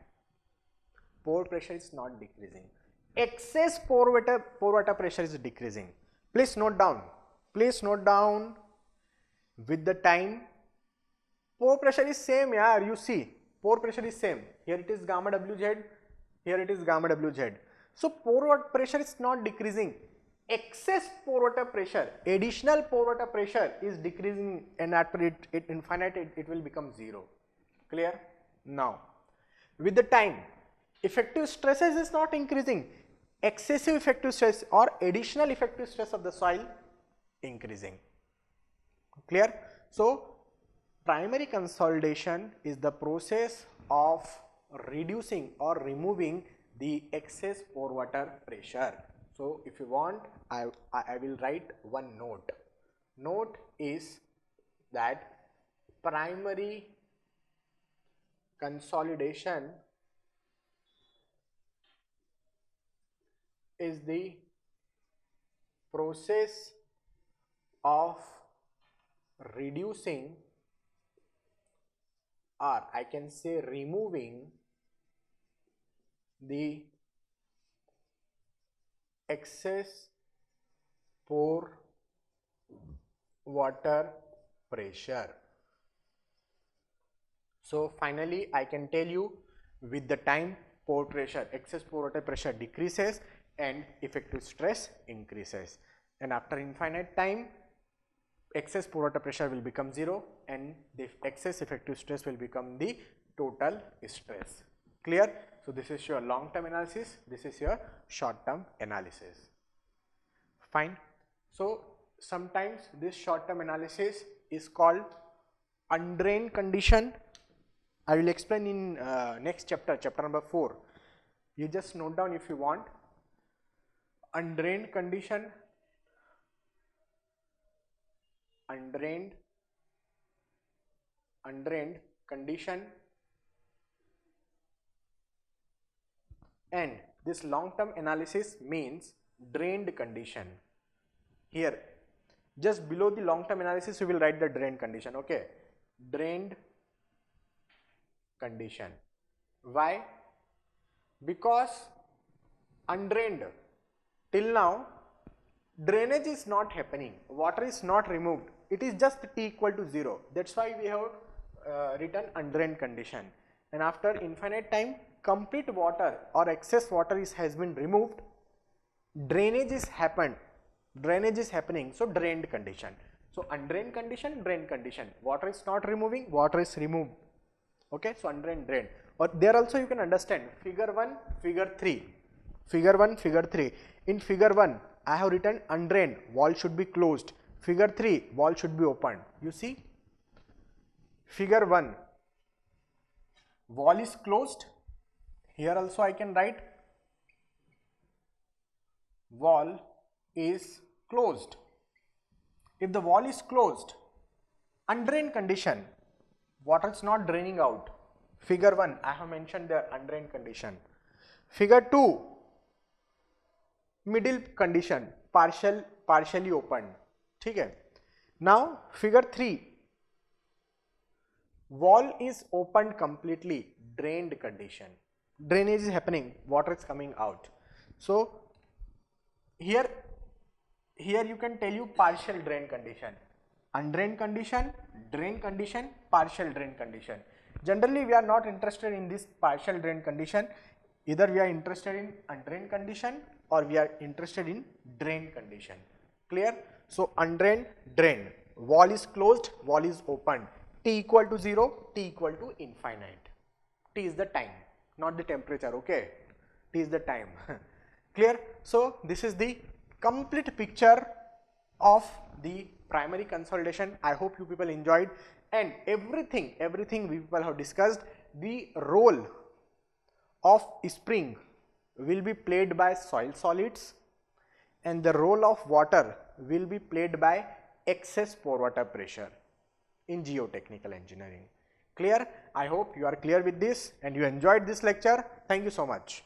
pore pressure is not decreasing, excess pore water pressure is decreasing. Please note down, with the time pore pressure is same, yaar, you see pore pressure is same. Here it is gamma WZ, here it is gamma WZ. So pore water pressure is not decreasing, excess pore water pressure, additional pore water pressure is decreasing, and after it infinite it will become 0. Clear? Now with the time, effective stresses is not increasing, excessive effective stress or additional effective stress of the soil increasing. Clear? So primary consolidation is the process of reducing or removing the excess pore water pressure. So if you want, I will write one note. Note is that primary consolidation is the process of reducing, or I can say removing, the excess pore water pressure. So finally I can tell you, with the time pore pressure, excess pore water pressure decreases and effective stress increases, and after infinite time excess pore water pressure will become 0 and the excess effective stress will become the total stress. Clear? So this is your long term analysis, this is your short term analysis. Fine. So sometimes this short term analysis is called undrained condition. I will explain in next chapter, chapter number 4. You just note down if you want. Undrained condition, undrained condition, and this long term analysis means drained condition. Here just below the long term analysis we will write the drained condition. Okay, drained condition. Why? Because undrained, till now drainage is not happening, water is not removed, it is just t equal to 0. That's why we have written undrained condition, and after infinite time complete water or excess water has been removed, drainage is happening, so drained condition. So undrained condition, drained condition, water is not removing, water is removed. Okay, so undrained, drained. Or there also you can understand figure 1, figure 3. Figure 1, figure 3. In figure 1 I have written undrained, wall should be closed. Figure 3, wall should be opened. You see, figure 1, wall is closed. Here also I can write wall is closed. If the wall is closed, undrained condition, water is not draining out. Figure 1 I have mentioned the undrained condition. Figure 2, middle condition, partially opened. Okay. Now figure 3, wall is opened completely, drained condition, drainage is happening, water is coming out. So here you can tell you partial drain condition, undrained condition, drain condition, partial drain condition. Generally we are not interested in this partial drain condition, either we are interested in undrained condition or we are interested in drain condition. Clear? So undrained, drained, wall is closed, wall is opened, t equal to 0, t equal to infinite. T is the time, not the temperature. Okay, T is the time. Clear? So this is the complete picture of the primary consolidation. I hope you people enjoyed, and everything we people have discussed. The role of spring will be played by soil solids, and the role of water will be played by excess pore water pressure in geotechnical engineering. Clear? I hope you are clear with this and you enjoyed this lecture. Thank you so much.